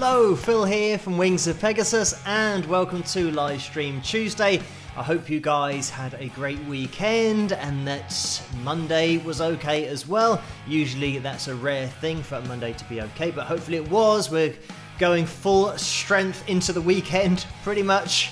Hello, Phil here from Wings of Pegasus and welcome to Livestream Tuesday. I hope you guys had a great weekend and that Monday was okay as well. Usually that's a rare thing for a Monday to be okay, but hopefully it was. We're going full strength into the weekend, pretty much.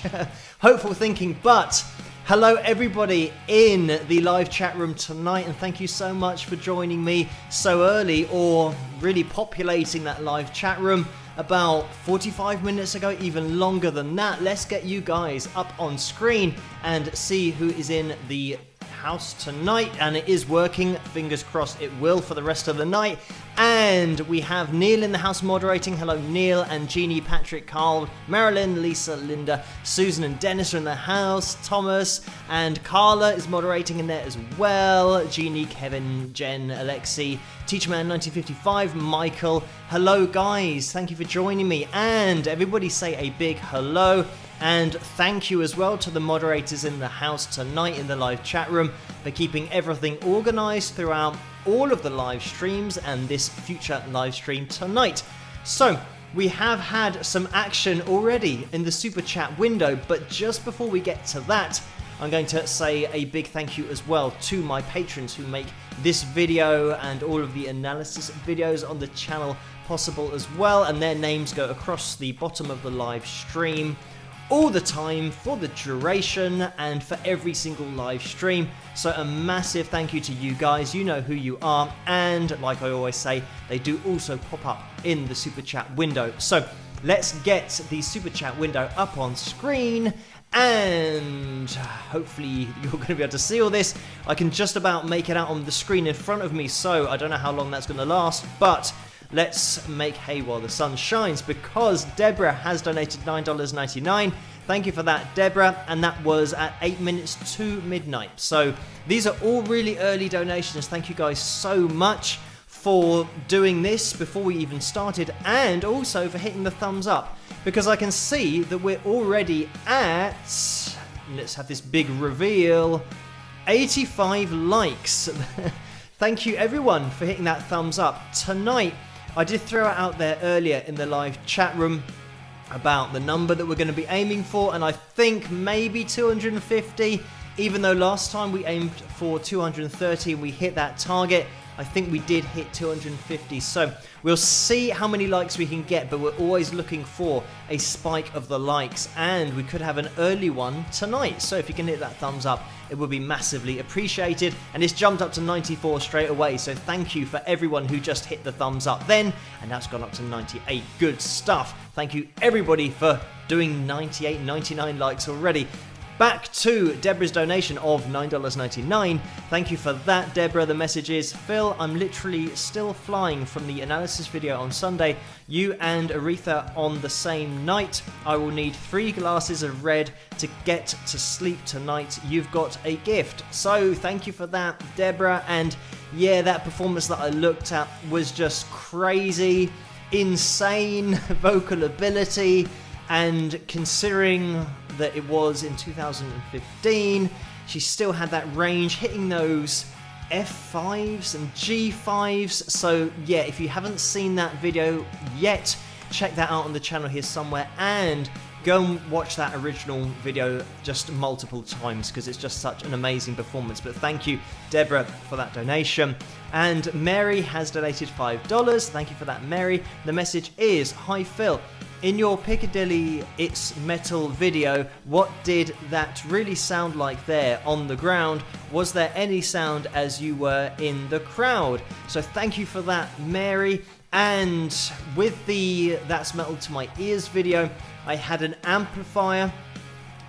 Hopeful thinking, but hello everybody in the live chat room tonight and thank you so much for joining me so early or really populating that live chat room about 45 minutes ago, even longer than that. Let's get you guys up on screen and see who is in the house tonight, and it is working. Fingers crossed it will for the rest of the night. And we have Neil in the house moderating. Hello Neil, and Jeannie, Patrick, Carl, Marilyn, Lisa, Linda, Susan and Dennis are in the house. Thomas and Carla is moderating in there as well. Jeannie, Kevin, Jen, Alexi, Teacherman 1955, Michael. Hello guys, thank you for joining me, and everybody say a big hello. And thank you as well to the moderators in the house tonight in the live chat room for keeping everything organized throughout all of the live streams and this future live stream tonight. So we have had some action already in the super chat window, but just before we get to that, I'm going to say a big thank you as well to my patrons who make this video and all of the analysis videos on the channel possible as well, and their names go across the bottom of the live stream all the time for the duration and for every single live stream. So a massive thank you to you guys. You know who you are, and like I always say, they do also pop up in the super chat window. So let's get the super chat window up on screen, and hopefully you're going to be able to see all this. I can just about make it out on the screen in front of me, so I don't know how long that's going to last, but let's make hay while the sun shines, because Deborah has donated $9.99. Thank you for that, Deborah, and that was at 8 minutes to midnight. So these are all really early donations. Thank you guys so much for doing this before we even started, and also for hitting the thumbs up, because I can see that we're already at, let's have this big reveal, 85 likes. Thank you everyone for hitting that thumbs up. Tonight, I did throw it out there earlier in the live chat room about the number that we're going to be aiming for, and I think maybe 250, even though last time we aimed for 230 and we hit that target. I think we did hit 250, so we'll see how many likes we can get, but we're always looking for a spike of the likes, and we could have an early one tonight. So if you can hit that thumbs up, it would be massively appreciated, and it's jumped up to 94 straight away, so thank you for everyone who just hit the thumbs up then, and that's gone up to 98. Good stuff. Thank you everybody for doing 98, 99 likes already. Back to Deborah's donation of $9.99. Thank you for that, Deborah. The message is, Phil, I'm literally still flying from the analysis video on Sunday. You and Aretha on the same night. I will need 3 glasses of red to get to sleep tonight. You've got a gift. So thank you for that, Deborah. And yeah, that performance that I looked at was just crazy, insane vocal ability. And considering that it was in 2015, she still had that range, hitting those F5s and G5s. So yeah, if you haven't seen that video yet, check that out on the channel here somewhere, and go and watch that original video just multiple times, because it's just such an amazing performance. But thank you, Deborah, for that donation. And Mary has donated $5. Thank you for that, Mary. The message is, hi Phil, in your Piccadilly It's Metal video, what did that really sound like there on the ground? Was there any sound as you were in the crowd? So thank you for that, Mary. And with the That's Metal to My Ears video, I had an amplifier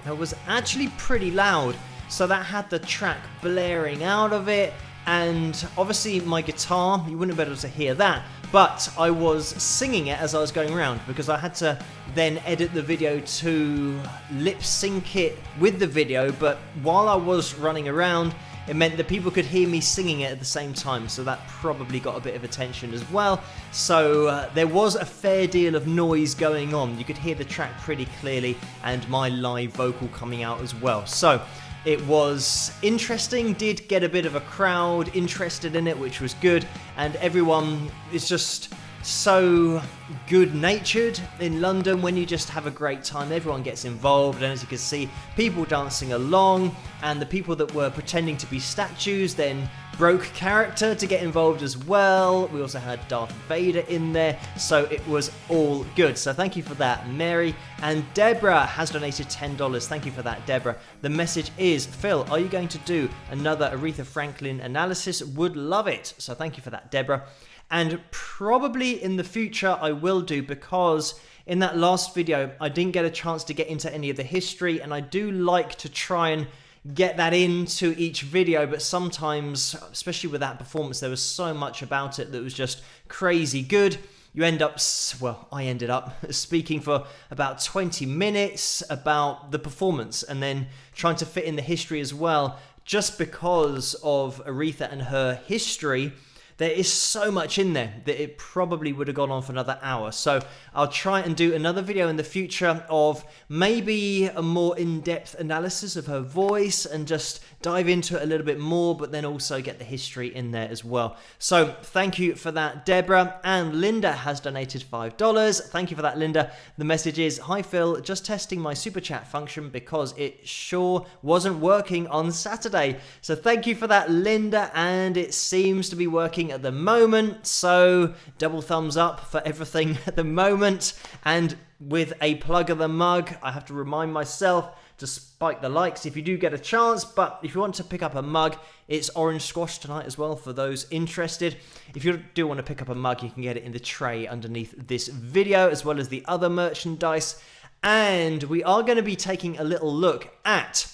that was actually pretty loud, so that had the track blaring out of it, and obviously my guitar, you wouldn't be able to hear that, but I was singing it as I was going around, because I had to then edit the video to lip sync it with the video, but while I was running around, it meant that people could hear me singing it at the same time, so that probably got a bit of attention as well. So there was a fair deal of noise going on. You could hear the track pretty clearly, and my live vocal coming out as well. So it was interesting, did get a bit of a crowd interested in it, which was good, and everyone is just so good-natured in London when you just have a great time. Everyone gets involved, and as you can see, people dancing along, and the people that were pretending to be statues then broke character to get involved as well. We also had Darth Vader in there, so it was all good. So thank you for that, Mary. And Deborah has donated $10. Thank you for that, Deborah. The message is, Phil, are you going to do another Aretha Franklin analysis? Would love it. So thank you for that, Deborah. And probably in the future I will do, because in that last video I didn't get a chance to get into any of the history, and I do like to try and get that into each video, but sometimes, especially with that performance, there was so much about it that was just crazy good. You end up, well, I ended up speaking for about 20 minutes about the performance and then trying to fit in the history as well, just because of Aretha and her history. There is so much in there that it probably would have gone on for another hour. So I'll try and do another video in the future of maybe a more in-depth analysis of her voice and just dive into it a little bit more, but then also get the history in there as well. So thank you for that, Deborah. And Linda has donated $5. Thank you for that, Linda. The message is, hi Phil, just testing my super chat function because it sure wasn't working on Saturday. So thank you for that, Linda, and it seems to be working at the moment, so double thumbs up for everything at the moment. And with a plug of the mug, I have to remind myself to spike the likes if you do get a chance, but if you want to pick up a mug, it's orange squash tonight as well for those interested. If you do want to pick up a mug, you can get it in the tray underneath this video, as well as the other merchandise. And we are going to be taking a little look at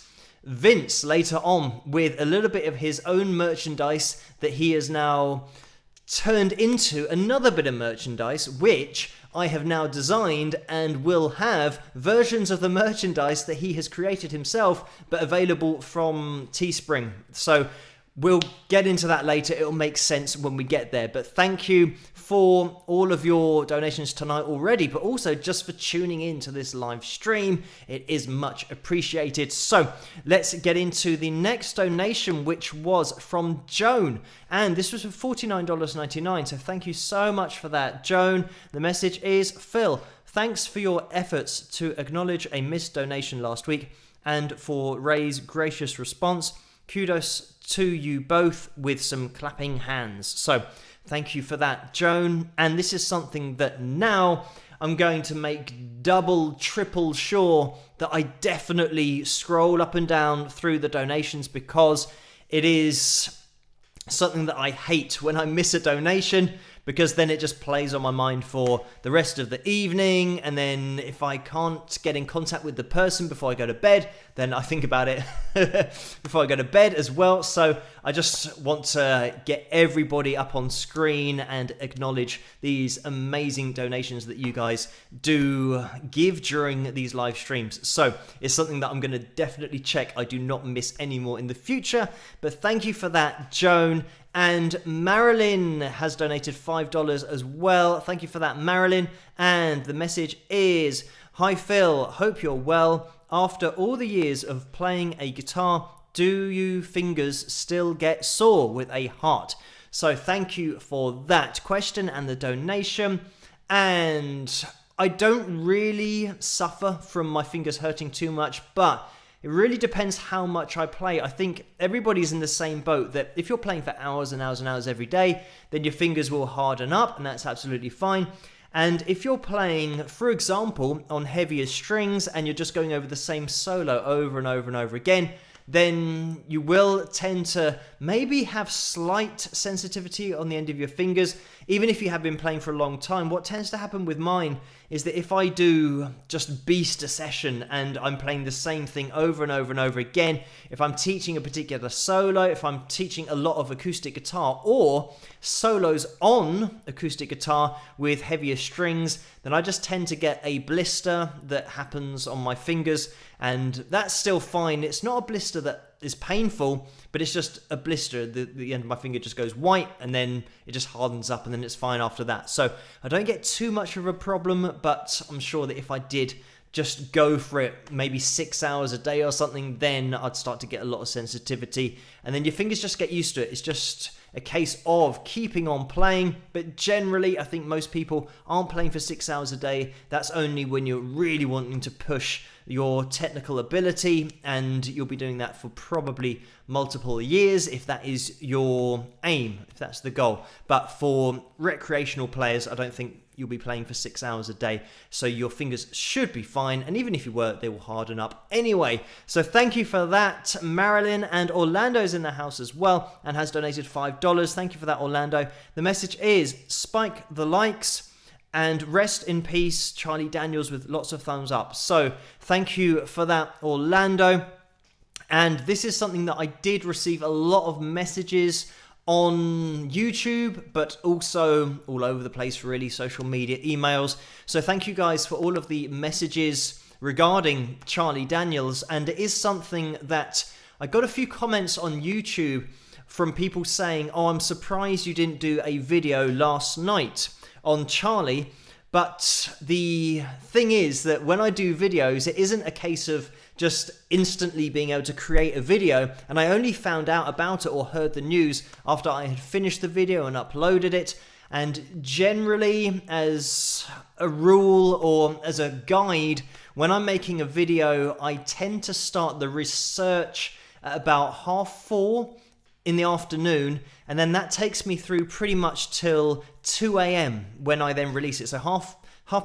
Vince later on with a little bit of his own merchandise that he has now turned into another bit of merchandise, which I have now designed and will have versions of the merchandise that he has created himself, but available from Teespring. So we'll get into that later. It'll make sense when we get there. But thank you for all of your donations tonight already, but also just for tuning in to this live stream. It is much appreciated. So let's get into the next donation, which was from Joan. And this was for $49.99. So thank you so much for that, Joan. The message is, Phil, thanks for your efforts to acknowledge a missed donation last week and for Ray's gracious response. Kudos to you both with some clapping hands. So thank you for that, Joan. And this is something that now I'm going to make double, triple sure that I definitely scroll up and down through the donations, because it is something that I hate when I miss a donation, because then it just plays on my mind for the rest of the evening. And then if I can't get in contact with the person before I go to bed, then I think about it before I go to bed as well. So I just want to get everybody up on screen and acknowledge these amazing donations that you guys do give during these live streams. So it's something that I'm going to definitely check I do not miss any more in the future. But thank you for that, Joan. And Marilyn has donated $5 as well. Thank you for that, Marilyn. And the message is, hi Phil, hope you're well. After all the years of playing a guitar, do you fingers still get sore with a heart? So thank you for that question and the donation. And I don't really suffer from my fingers hurting too much, but it really depends how much I play. I think everybody's in the same boat, that if you're playing for hours and hours and hours every day, then your fingers will harden up, and that's absolutely fine. And if you're playing, for example, on heavier strings and you're just going over the same solo over and over and over again, then you will tend to maybe have slight sensitivity on the end of your fingers. Even if you have been playing for a long time, what tends to happen with mine is that if I do just beast a session and I'm playing the same thing over and over and over again, if I'm teaching a particular solo, if I'm teaching a lot of acoustic guitar or solos on acoustic guitar with heavier strings, then I just tend to get a blister that happens on my fingers, and that's still fine. It's not a blister that is painful, but it's just a blister. The end of my finger just goes white, and then it just hardens up, and then it's fine after that. So I don't get too much of a problem, but I'm sure that if I did just go for it maybe 6 hours a day or something, then I'd start to get a lot of sensitivity, and then your fingers just get used to it. It's just a case of keeping on playing, but generally I think most people aren't playing for 6 hours a day. That's only when you're really wanting to push your technical ability, and you'll be doing that for probably multiple years if that is your aim, if that's the goal. But for recreational players, I don't think you'll be playing for 6 hours a day, so your fingers should be fine, and even if you were, they will harden up anyway. So thank you for that, Marilyn. And Orlando's in the house as well and has donated $5. Thank you for that, Orlando. The message is spike the likes and rest in peace, Charlie Daniels, with lots of thumbs up. So thank you for that, Orlando. And this is something that I did receive a lot of messages on YouTube, but also all over the place, really, social media, emails. So thank you guys for all of the messages regarding Charlie Daniels. And it is something that I got a few comments on YouTube from people saying, oh, I'm surprised you didn't do a video last night on Charlie. But the thing is that when I do videos, it isn't a case of just instantly being able to create a video, and I only found out about it or heard the news after I had finished the video and uploaded it. And generally, as a rule or as a guide, when I'm making a video, I tend to start the research at about 4:30 in the afternoon, and then that takes me through pretty much till 2 a.m. when I then release it. So half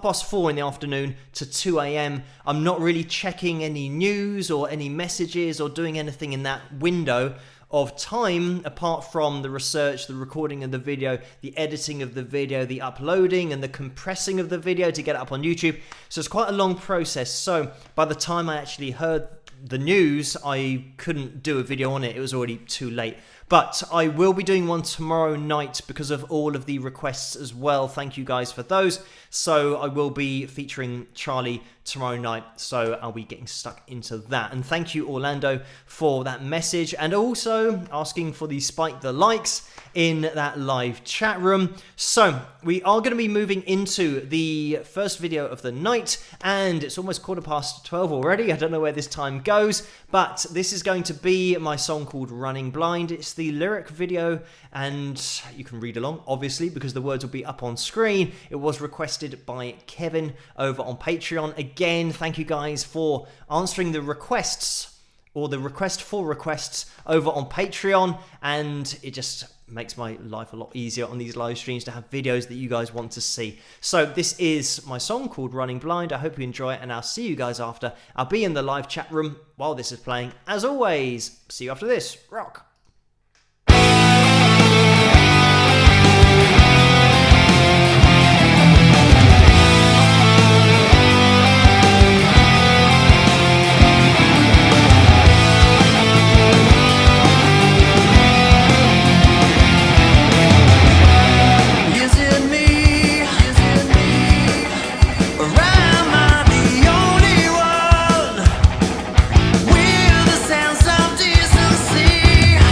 past 4 in the afternoon to 2 a.m. I'm not really checking any news or any messages or doing anything in that window of time apart from the research, the recording of the video, the editing of the video, the uploading and the compressing of the video to get it up on YouTube. So it's quite a long process. So by the time I actually heard the news, I couldn't do a video on it. It was already too late. But I will be doing one tomorrow night because of all of the requests as well. Thank you guys for those. So I will be featuring Charlie tomorrow night. So I'll be getting stuck into that. And thank you, Orlando, for that message. And also asking for the spike the likes in that live chat room. So we are going to be moving into the first video of the night. And it's almost 12:15 already. I don't know where this time goes. But this is going to be my song called Running Blind. It's the lyric video, and you can read along, obviously, because the words will be up on screen. It was requested by Kevin over on Patreon. Again, thank you guys for answering the requests, or the request for requests over on Patreon, and it just makes my life a lot easier on these live streams to have videos that you guys want to see. So this is my song called Running Blind. I hope you enjoy it, and I'll see you guys after. I'll be in the live chat room while this is playing. As always, see you after this. Rock! Will the sense of decency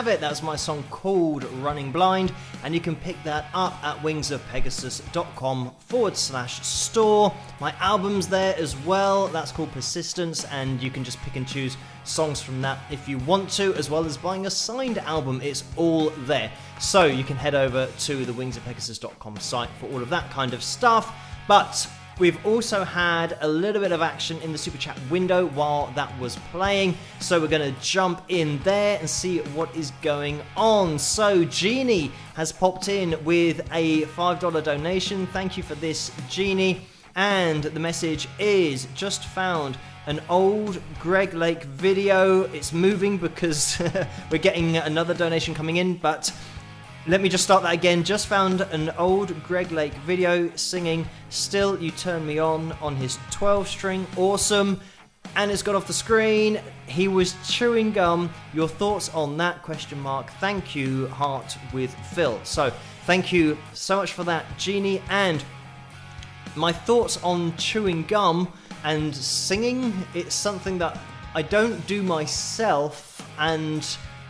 have it. That's my song called Running Blind, and you can pick that up at wingsofpegasus.com/store. My album's there as well. That's called Persistence, and you can just pick and choose songs from that if you want to, as well as buying a signed album. It's all there. So you can head over to the wingsofpegasus.com site for all of that kind of stuff. But we've also had a little bit of action in the Super Chat window while that was playing, so we're going to jump in there and see what is going on. So Jeannie has popped in with a $5 donation. Thank you for this, Jeannie. And the message is, just found an old Greg Lake video. It's moving because we're getting another donation coming in, but let me just start that again. Just found an old Greg Lake video singing Still You Turn Me On his 12-string. Awesome. And it's got off the screen. He was chewing gum. Your thoughts on that? ? Thank you, heart with Phil. So thank you so much for that, Jeannie. And my thoughts on chewing gum and singing, it's something that I don't do myself, and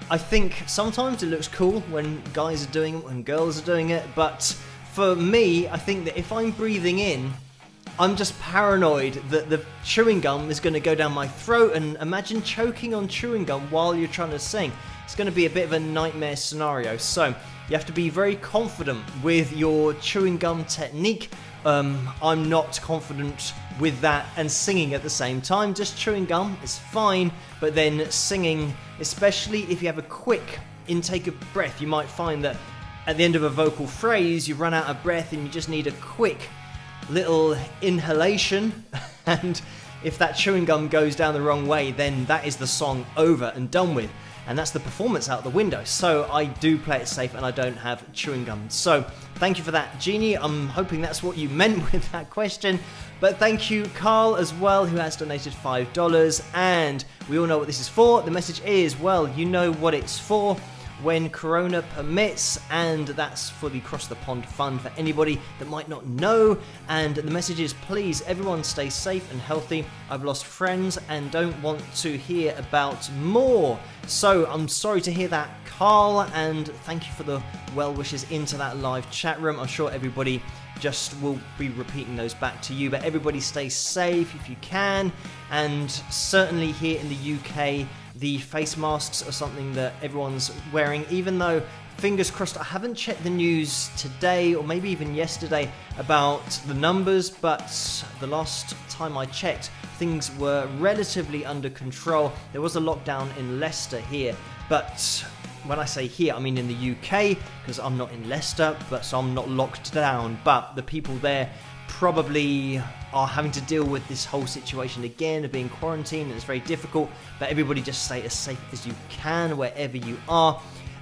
I think sometimes it looks cool when guys are doing it, when girls are doing it, but for me, I think that if I'm breathing in, I'm just paranoid that the chewing gum is going to go down my throat, and imagine choking on chewing gum while you're trying to sing. It's going to be a bit of a nightmare scenario, so you have to be very confident with your chewing gum technique. I'm not confident with that and singing at the same time. Just chewing gum is fine, but then singing, especially if you have a quick intake of breath, you might find that at the end of a vocal phrase you run out of breath and you just need a quick little inhalation, and if that chewing gum goes down the wrong way, then that is the song over and done with, and that's the performance out the window. So I do play it safe and I don't have chewing gum. So thank you for that, Jeannie. I'm hoping that's what you meant with that question. But thank you, Carl, as well, who has donated $5. And we all know what this is for. The message is, well, you know what it's for. When Corona permits, and that's for the Cross the Pond Fund for anybody that might not know. And the message is, please, everyone stay safe and healthy. I've lost friends and don't want to hear about more. So I'm sorry to hear that, Carl, and thank you for the well wishes into that live chat room. I'm sure everybody just will be repeating those back to you, but everybody stay safe if you can. And certainly here in the UK, the face masks are something that everyone's wearing, even though, fingers crossed, I haven't checked the news today or maybe even yesterday about the numbers, but the last time I checked, things were relatively under control. There was a lockdown in Leicester here, but when I say here, I mean in the UK, because I'm not in Leicester, but so I'm not locked down, but the people there probably are having to deal with this whole situation again of being quarantined, and it's very difficult, but everybody just stay as safe as you can wherever you are.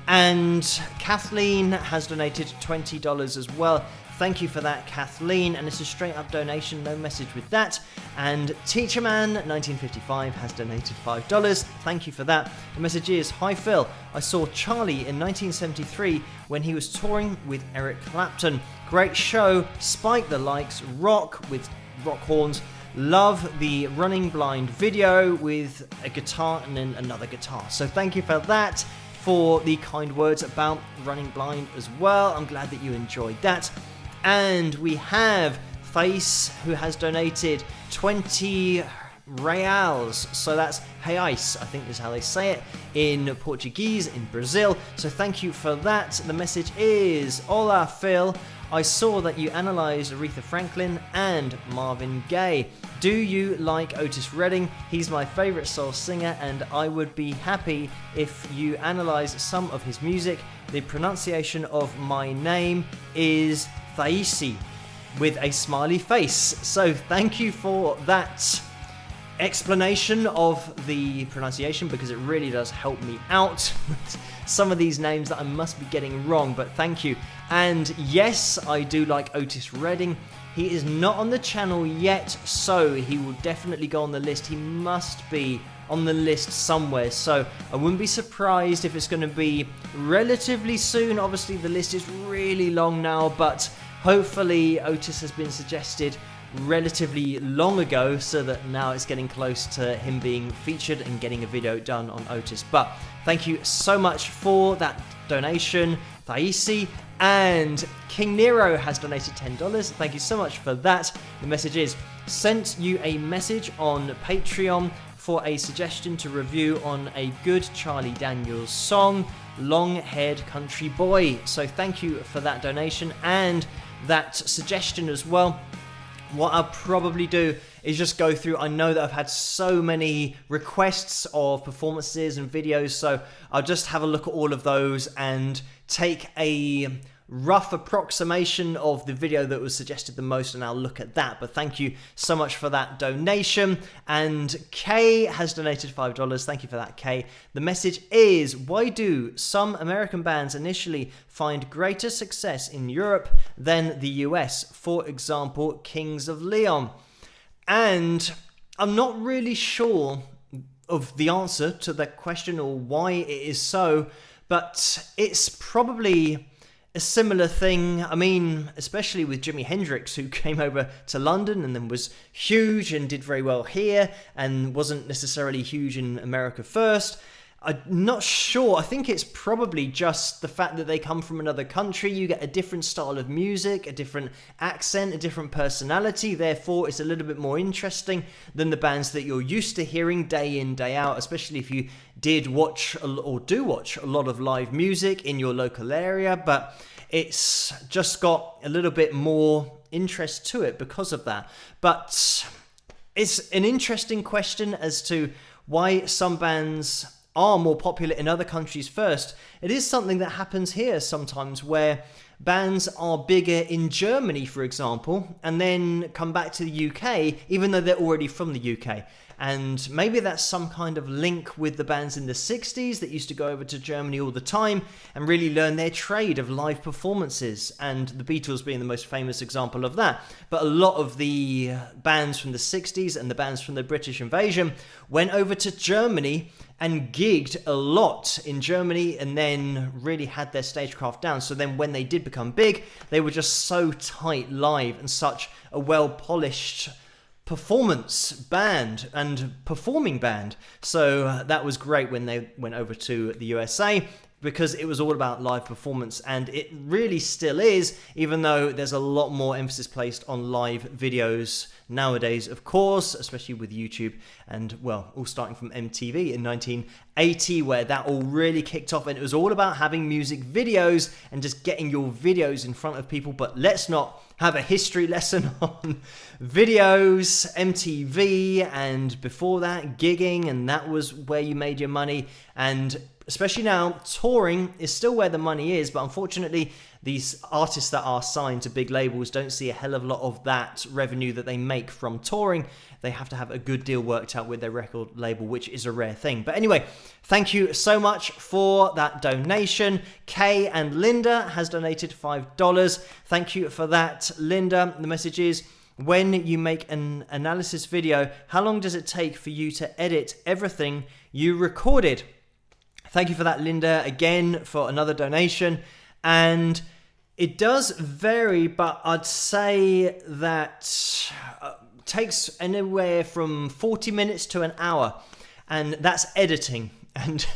And Kathleen has donated $20 as well. Thank you for that, Kathleen, and it's a straight up donation, no message with that. And Teacherman1955 has donated $5. Thank you for that. The message is, hi Phil, I saw Charlie in 1973 when he was touring with Eric Clapton. Great show, spike the likes, rock with rock horns. Love the Running Blind video with a guitar and then another guitar. So thank you for that, for the kind words about Running Blind as well. I'm glad that you enjoyed that. And we have Face, who has donated 20 reals. So that's reais, I think is how they say it in Portuguese in Brazil. So thank you for that. The message is, hola Phil, I saw that you analysed Aretha Franklin and Marvin Gaye. Do you like Otis Redding? He's my favourite soul singer, and I would be happy if you analysed some of his music. The pronunciation of my name is Thaisi, with a smiley face. So thank you for that explanation of the pronunciation, because it really does help me out with some of these names that I must be getting wrong, but thank you. And yes, I do like Otis Redding. He is not on the channel yet, so he will definitely go on the list. He must be on the list somewhere, so I wouldn't be surprised if it's going to be relatively soon. Obviously the list is really long now, but hopefully Otis has been suggested relatively long ago, so that now it's getting close to him being featured and getting a video done on Otis. But thank you so much for that donation, Thaisi. And King Nero has donated $10. Thank you so much for that. The message is, sent you a message on Patreon for a suggestion to review on a good Charlie Daniels song, Long-Haired Country Boy. So thank you for that donation and that suggestion as well. What I'll probably do is just go through. I know that I've had so many requests of performances and videos, so I'll just have a look at all of those and take a rough approximation of the video that was suggested the most, and I'll look at that. But thank you so much for that donation. And Kay has donated $5. Thank you for that, Kay. The message is, why do some American bands initially find greater success in Europe than the US? For example, Kings of Leon. And I'm not really sure of the answer to that question or why it is so, but it's probably a similar thing. I mean, especially with Jimi Hendrix, who came over to London and then was huge and did very well here and wasn't necessarily huge in America first. I'm not sure. I think it's probably just the fact that they come from another country. You get a different style of music, a different accent, a different personality. Therefore, it's a little bit more interesting than the bands that you're used to hearing day in, day out, especially if you did watch or do watch a lot of live music in your local area. But it's just got a little bit more interest to it because of that. But it's an interesting question as to why some bands are more popular in other countries first. It is something that happens here sometimes, where bands are bigger in Germany, for example, and then come back to the UK, even though they're already from the UK. And maybe that's some kind of link with the bands in the 60s that used to go over to Germany all the time and really learn their trade of live performances, and the Beatles being the most famous example of that. But a lot of the bands from the 60s and the bands from the British invasion went over to Germany and gigged a lot in Germany and then really had their stagecraft down. So then when they did become big, they were just so tight live and such a well-polished performance band and performing band. So that was great when they went over to the USA, because it was all about live performance, and it really still is, even though there's a lot more emphasis placed on live videos nowadays, of course, especially with YouTube and, well, all starting from MTV in 1980, where that all really kicked off, and it was all about having music videos and just getting your videos in front of people. But let's not have a history lesson on videos, MTV, and before that, gigging, and that was where you made your money. And especially now, touring is still where the money is, but unfortunately, these artists that are signed to big labels don't see a hell of a lot of that revenue that they make from touring. They have to have a good deal worked out with their record label, which is a rare thing. But anyway, thank you so much for that donation. Kay and Linda has donated $5. Thank you for that, Linda. The message is, when you make an analysis video, how long does it take for you to edit everything you recorded? Thank you for that, Linda, again for another donation. And it does vary, but I'd say that takes anywhere from 40 minutes to an hour, and that's editing. And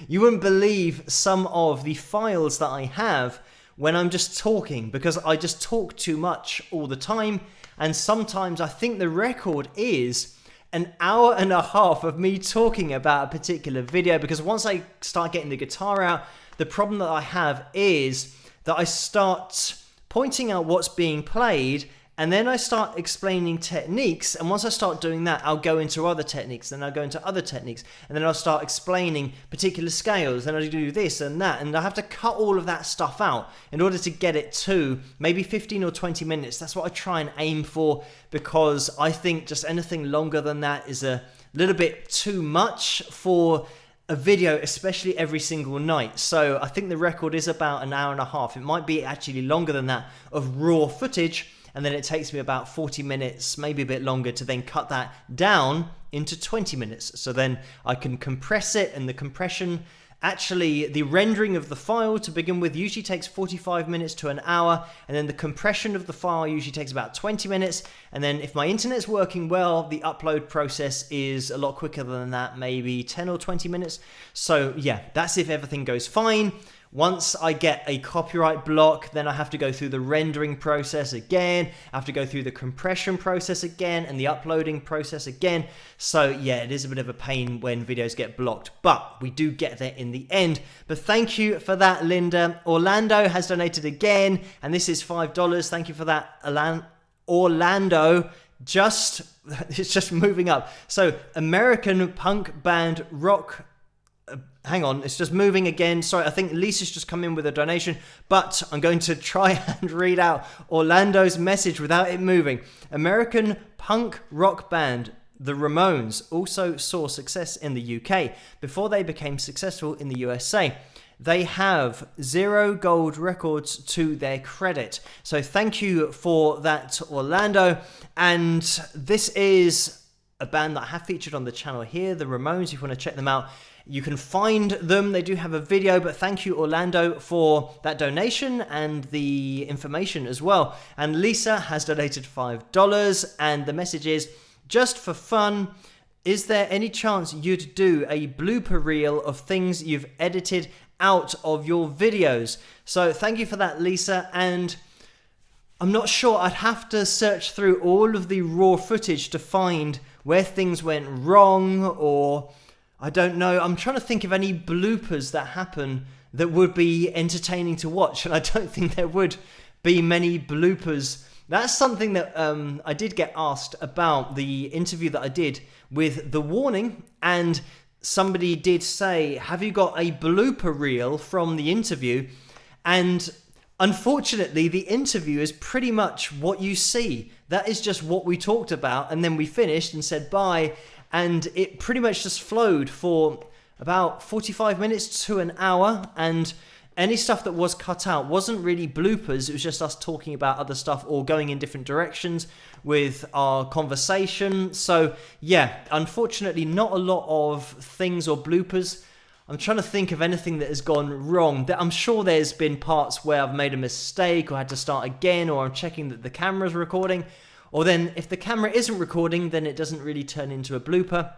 you wouldn't believe some of the files that I have when I'm just talking, because I just talk too much all the time. And sometimes I think the record is an hour and a half of me talking about a particular video, because once I start getting the guitar out, the problem that I have is that I start pointing out what's being played, and then I start explaining techniques, and once I start doing that, I'll go into other techniques, then I'll go into other techniques, and then I'll start explaining particular scales, then I'll do this and that, and I have to cut all of that stuff out in order to get it to maybe 15 or 20 minutes. That's what I try and aim for, because I think just anything longer than that is a little bit too much for a video, especially every single night. So I think the record is about an hour and a half. It might be actually longer than that of raw footage, and then it takes me about 40 minutes, maybe a bit longer, to then cut that down into 20 minutes. So then I can compress it, and the compression Actually, the rendering of the file to begin with usually takes 45 minutes to an hour, and then the compression of the file usually takes about 20 minutes, and then if my internet's working well, the upload process is a lot quicker than that, maybe 10 or 20 minutes. So yeah, that's if everything goes fine. Once I get a copyright block, then I have to go through the rendering process again, I have to go through the compression process again, and the uploading process again. So yeah, it is a bit of a pain when videos get blocked, but we do get there in the end. But thank you for that, Linda. Orlando has donated again, and this is $5. Thank you for that, Orlando. It's just moving up. So American punk band rock. Hang on, it's just moving again. Sorry, I think Lisa's just come in with a donation, but I'm going to try and read out Orlando's message without it moving. American punk rock band The Ramones also saw success in the UK before they became successful in the USA. They have 0 gold records to their credit. So thank you for that, Orlando. And this is a band that I have featured on the channel here, The Ramones. If you want to check them out, you can find them. They do have a video, but thank you, Orlando, for that donation and the information as well. And Lisa has donated $5, and the message is, just for fun, is there any chance you'd do a blooper reel of things you've edited out of your videos? So thank you for that, Lisa. And I'm not sure, I'd have to search through all of the raw footage to find where things went wrong, or I don't know. I'm trying to think of any bloopers that happen that would be entertaining to watch, and I don't think there would be many bloopers. That's something that I did get asked about the interview that I did with The Warning, and somebody did say, have you got a blooper reel from the interview? And unfortunately, the interview is pretty much what you see. That is just what we talked about, and then we finished and said bye. And it pretty much just flowed for about 45 minutes to an hour, and any stuff that was cut out wasn't really bloopers. It was just us talking about other stuff or going in different directions with our conversation. So yeah, unfortunately, not a lot of things or bloopers. I'm trying to think of anything that has gone wrong. I'm sure there's been parts where I've made a mistake or had to start again, or I'm checking that the camera's recording. Or then if the camera isn't recording, then it doesn't really turn into a blooper.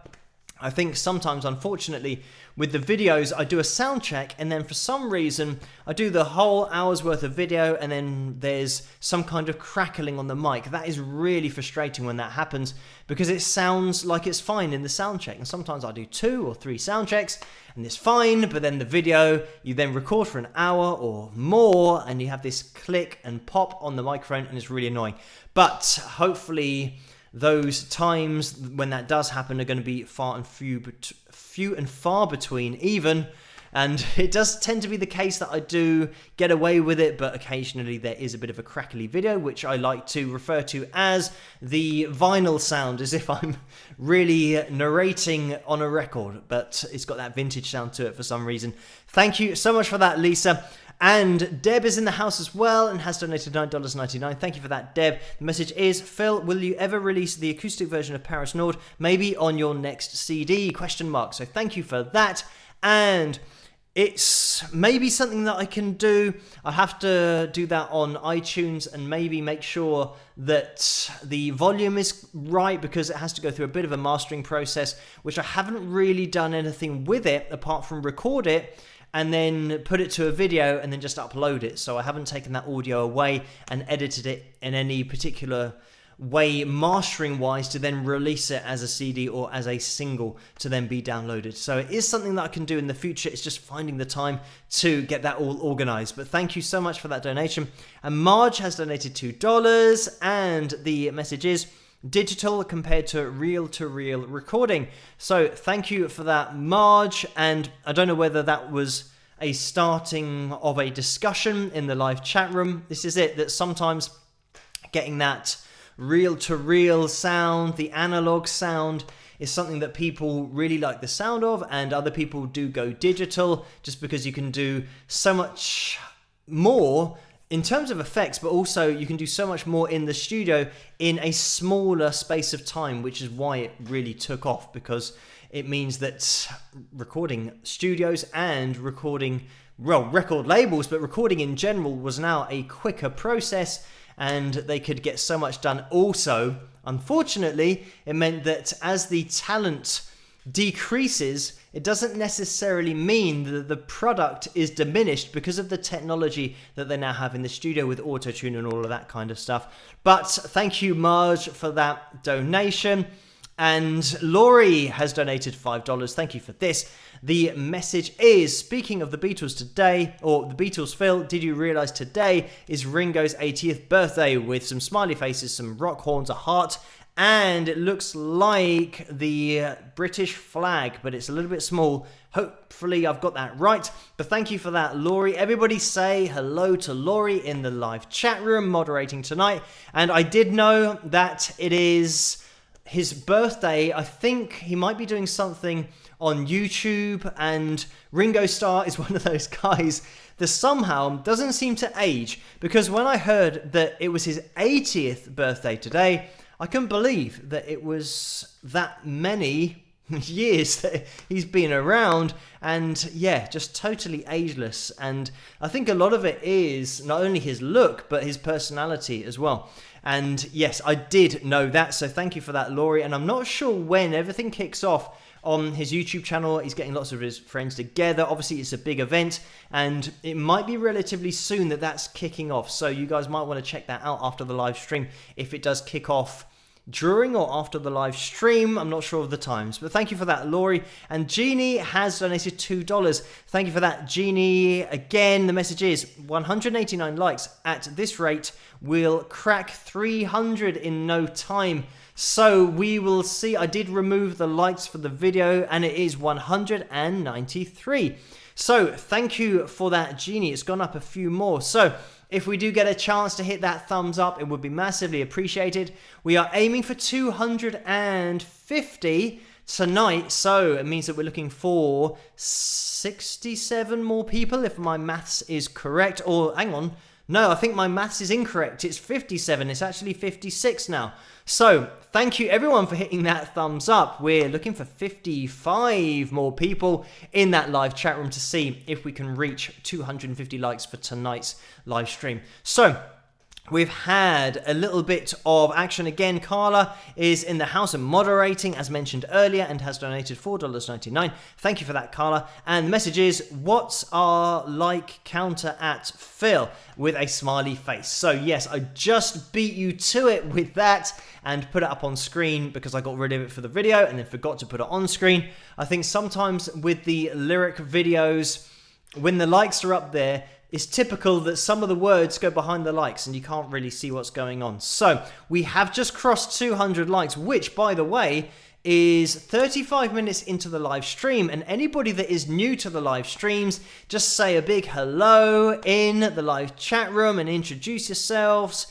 I think sometimes, unfortunately, with the videos, I do a sound check, and then for some reason, I do the whole hour's worth of video, and then there's some kind of crackling on the mic. That is really frustrating when that happens, because it sounds like it's fine in the sound check. And sometimes I do 2 or 3 sound checks, and it's fine, but then the video, you then record for an hour or more, and you have this click and pop on the microphone, and it's really annoying. But hopefully those times when that does happen are going to be few and far between even, and it does tend to be the case that I do get away with it, but occasionally there is a bit of a crackly video, which I like to refer to as the vinyl sound, as if I'm really narrating on a record, but it's got that vintage sound to it for some reason. Thank you so much for that, Lisa. And Deb is in the house as well and has donated $9.99. Thank you for that, Deb. The message is, Phil, will you ever release the acoustic version of Paris Nord? Maybe on your next CD? ? So thank you for that. And it's maybe something that I can do. I have to do that on iTunes and maybe make sure that the volume is right, because it has to go through a bit of a mastering process, which I haven't really done anything with it apart from record it and then put it to a video and then just upload it. So I haven't taken that audio away and edited it in any particular way mastering wise to then release it as a CD or as a single to then be downloaded. So it is something that I can do in the future. It's just finding the time to get that all organized. But thank you so much for that donation. And Marge has donated $2, and the message is, digital compared to reel recording. So thank you for that, Marge. And I don't know whether that was a starting of a discussion in the live chat room. This is it, that sometimes getting that reel-to-reel sound, the analog sound, is something that people really like the sound of, and other people do go digital just because you can do so much more in terms of effects, but also you can do so much more in the studio in a smaller space of time, which is why it really took off, because it means that recording studios and recording, well, record labels, but recording in general was now a quicker process, and they could get so much done. Also, unfortunately, it meant that as the talent decreases, it doesn't necessarily mean that the product is diminished because of the technology that they now have in the studio with auto-tune and all of that kind of stuff. But thank you, Marge, for that donation. And Laurie has donated $5. Thank you for this. The message is, speaking of the Beatles today, or the Beatles, Phil, did you realise today is Ringo's 80th birthday, with some smiley faces, some rock horns, a heart, and it looks like the British flag, but it's a little bit small. Hopefully I've got that right. But thank you for that, Laurie. Everybody say hello to Laurie in the live chat room moderating tonight. And I did know that it is his birthday. I think he might be doing something on YouTube, and Ringo Starr is one of those guys that somehow doesn't seem to age, because when I heard that it was his 80th birthday today, I couldn't believe that it was that many years that he's been around, and yeah, just totally ageless. And I think a lot of it is not only his look, but his personality as well. And yes, I did know that, so thank you for that, Laurie. And I'm not sure when everything kicks off on his YouTube channel. He's getting lots of his friends together. Obviously, it's a big event, and it might be relatively soon that that's kicking off. So you guys might want to check that out after the live stream if it does kick off during or after the live stream. I'm not sure of the times, but thank you for that, Laurie. And Jeannie has donated $2. Thank you for that, Jeannie. Again, the message is 189 likes. At this rate, we'll crack 300 in no time. So we will see. I did remove the likes for the video, and it is 193. So thank you for that, Jeannie. It's gone up a few more. So if we do get a chance to hit that thumbs up, it would be massively appreciated. We are aiming for 250 tonight, so it means that we're looking for 67 more people, if my maths is correct. Or hang on, no, I think my maths is incorrect. It's 57. It's actually 56 now. So thank you everyone for hitting that thumbs up. We're looking for 55 more people in that live chat room to see if we can reach 250 likes for tonight's live stream. So we've had a little bit of action again. Carla is in the house and moderating, as mentioned earlier, and has donated $4.99. Thank you for that, Carla. And the message is, what's our like counter at Phil? With a smiley face. So yes, I just beat you to it with that and put it up on screen because I got rid of it for the video and then forgot to put it on screen. I think sometimes with the lyric videos, when the likes are up there, it's typical that some of the words go behind the likes and you can't really see what's going on. So we have just crossed 200 likes, which, by the way, is 35 minutes into the live stream. And anybody that is new to the live streams, just say a big hello in the live chat room and introduce yourselves,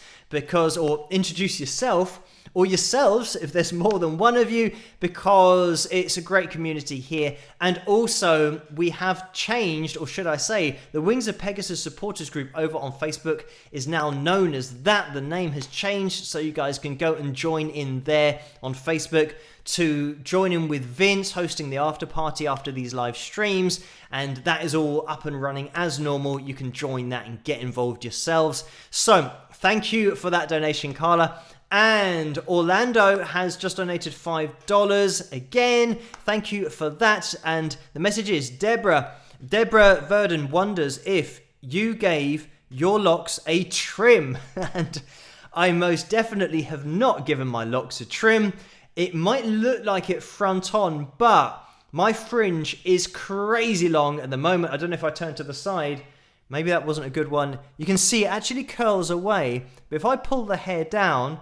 or introduce yourself or yourselves if there's more than one of you, because it's a great community here. And also we have changed, or should I say, the Wings of Pegasus supporters group over on Facebook is now known as that. The name has changed, so you guys can go and join in there on Facebook to join in with Vince hosting the after party after these live streams, and that is all up and running as normal. You can join that and get involved yourselves. So thank you for that donation, Carla. And Orlando has just donated $5 again. Thank you for that. And the message is, Deborah Verdon wonders if you gave your locks a trim. And I most definitely have not given my locks a trim. It might look like it front on, but my fringe is crazy long at the moment. I don't know if I turn to the side. Maybe that wasn't a good one. You can see it actually curls away. But if I pull the hair down,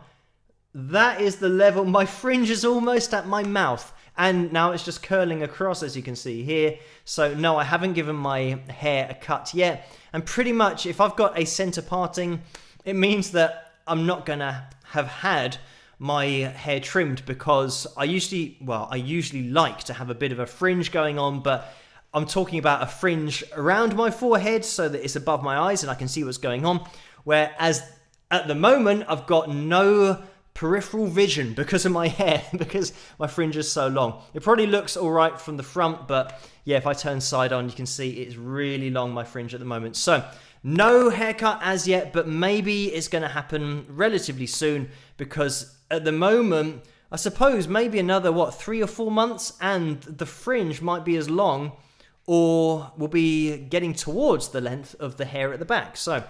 that is the level. My fringe is almost at my mouth. And now it's just curling across, as you can see here. So no, I haven't given my hair a cut yet. And pretty much if I've got a center parting, it means that I'm not going to have had my hair trimmed, because I usually like to have a bit of a fringe going on, but I'm talking about a fringe around my forehead so that it's above my eyes and I can see what's going on. Whereas at the moment, I've got no peripheral vision because of my hair, because my fringe is so long. It probably looks all right from the front, but yeah, if I turn side on, you can see it's really long, my fringe at the moment. So no haircut as yet, but maybe it's going to happen relatively soon, because at the moment, I suppose maybe another, 3 or 4 months, and the fringe might be as long, or will be getting towards the length of the hair at the back. So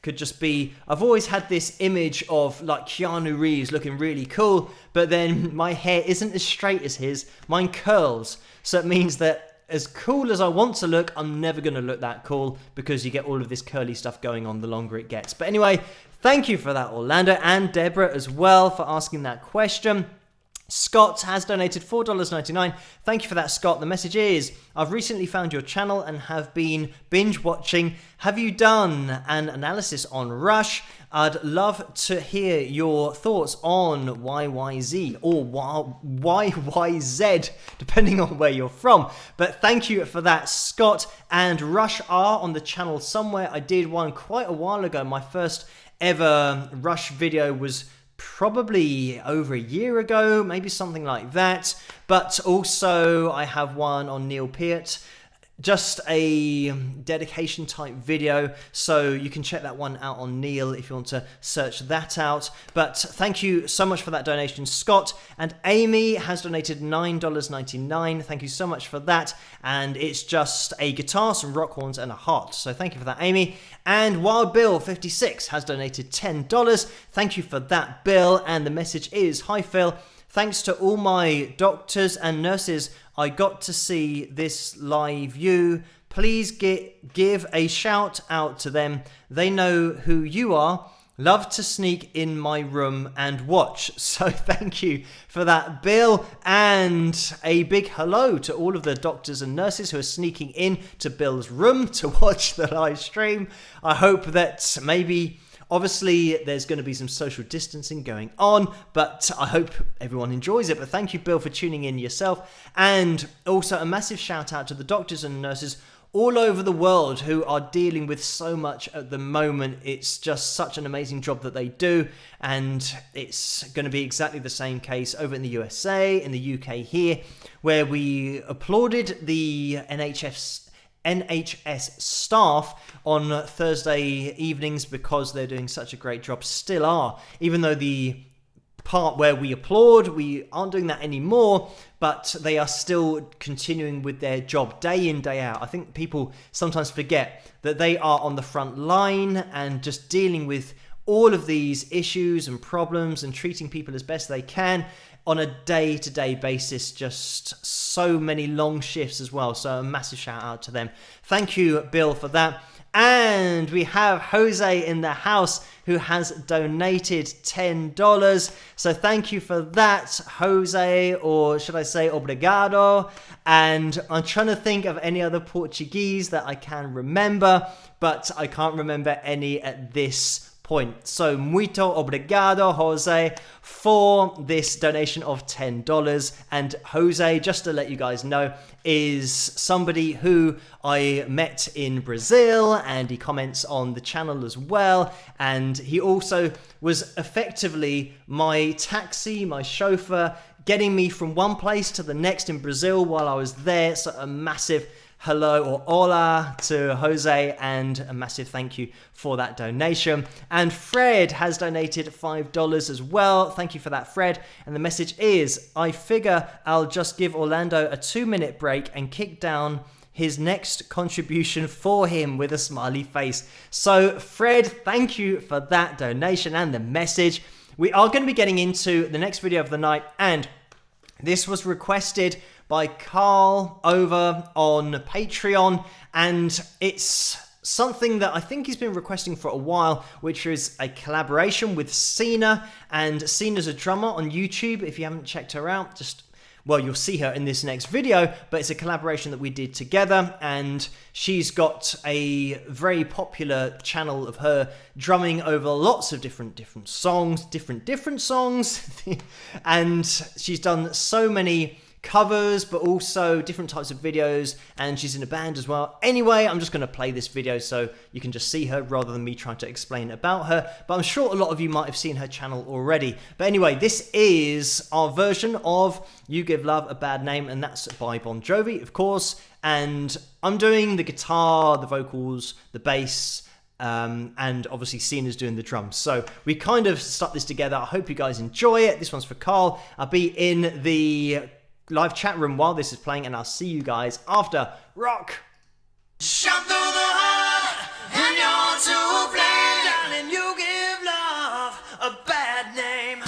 could just be, I've always had this image of like Keanu Reeves looking really cool, but then my hair isn't as straight as his, mine curls. So it means that as cool as I want to look, I'm never going to look that cool, because you get all of this curly stuff going on the longer it gets. But anyway, thank you for that, Orlando, and Deborah as well for asking that question. Scott has donated $4.99. Thank you for that, Scott. The message is, I've recently found your channel and have been binge watching. Have you done an analysis on Rush? I'd love to hear your thoughts on YYZ or YYZ, depending on where you're from. But thank you for that, Scott. And Rush are on the channel somewhere. I did one quite a while ago. My first ever Rush video was probably over a year ago, maybe something like that. But also I have one on Neil Peart, just a dedication type video, so you can check that one out on Neil if you want to search that out. But thank you so much for that donation, Scott. And Amy has donated $9.99. Thank you so much for that. And it's just a guitar, some rock horns, and a heart. So thank you for that, Amy. And Wild Bill 56 has donated $10. Thank you for that, Bill. And the message is, hi Phil, thanks to all my doctors and nurses I got to see this live view. Please give a shout out to them. They know who you are. Love to sneak in my room and watch. So thank you for that, Bill. And a big hello to all of the doctors and nurses who are sneaking in to Bill's room to watch the live stream. I hope that maybe, obviously, there's going to be some social distancing going on, but I hope everyone enjoys it. But thank you, Bill, for tuning in yourself. And also a massive shout out to the doctors and nurses all over the world who are dealing with so much at the moment. It's just such an amazing job that they do. And it's going to be exactly the same case over in the USA, in the UK here, where we applauded the NHS staff on Thursday evenings because they're doing such a great job, still are. Even though the part where we applaud, we aren't doing that anymore, but they are still continuing with their job day in, day out. I think people sometimes forget that they are on the front line and just dealing with all of these issues and problems and treating people as best they can on a day-to-day basis. Just so many long shifts as well. So a massive shout out to them. Thank you, Bill, for that. And we have Jose in the house who has donated $10. So thank you for that, Jose, or should I say obrigado. And I'm trying to think of any other Portuguese that I can remember, but I can't remember any at this point. So muito obrigado, Jose, for this donation of $10. And Jose, just to let you guys know, is somebody who I met in Brazil, and he comments on the channel as well. And he also was effectively my taxi, my chauffeur, getting me from one place to the next in Brazil while I was there. So a massive hello or hola to Jose, and a massive thank you for that donation. And Fred has donated $5 as well. Thank you for that, Fred. And the message is, I figure I'll just give Orlando a 2-minute break and kick down his next contribution for him with a smiley face. So Fred, thank you for that donation and the message. We are going to be getting into the next video of the night, and this was requested by Carl over on Patreon, and it's something that I think he's been requesting for a while, which is a collaboration with Cena. And Cena's a drummer on YouTube. If you haven't checked her out, well, you'll see her in this next video, but it's a collaboration that we did together, and she's got a very popular channel of her drumming over lots of different songs, different songs, and she's done so many covers, but also different types of videos, and she's in a band as well. Anyway, I'm just going to play this video so you can just see her rather than me trying to explain about her, but I'm sure a lot of you might have seen her channel already. But anyway, this is our version of You Give Love a Bad Name, and that's by Bon Jovi, of course, and I'm doing the guitar, the vocals, the bass, and obviously Sina's doing the drums. So we kind of stuck this together. I hope you guys enjoy it. This one's for Carl. I'll be in the live chat room while this is playing, and I'll see you guys after. Rock! Shot through the heart, and you're to blame. Darling, you give love a bad name.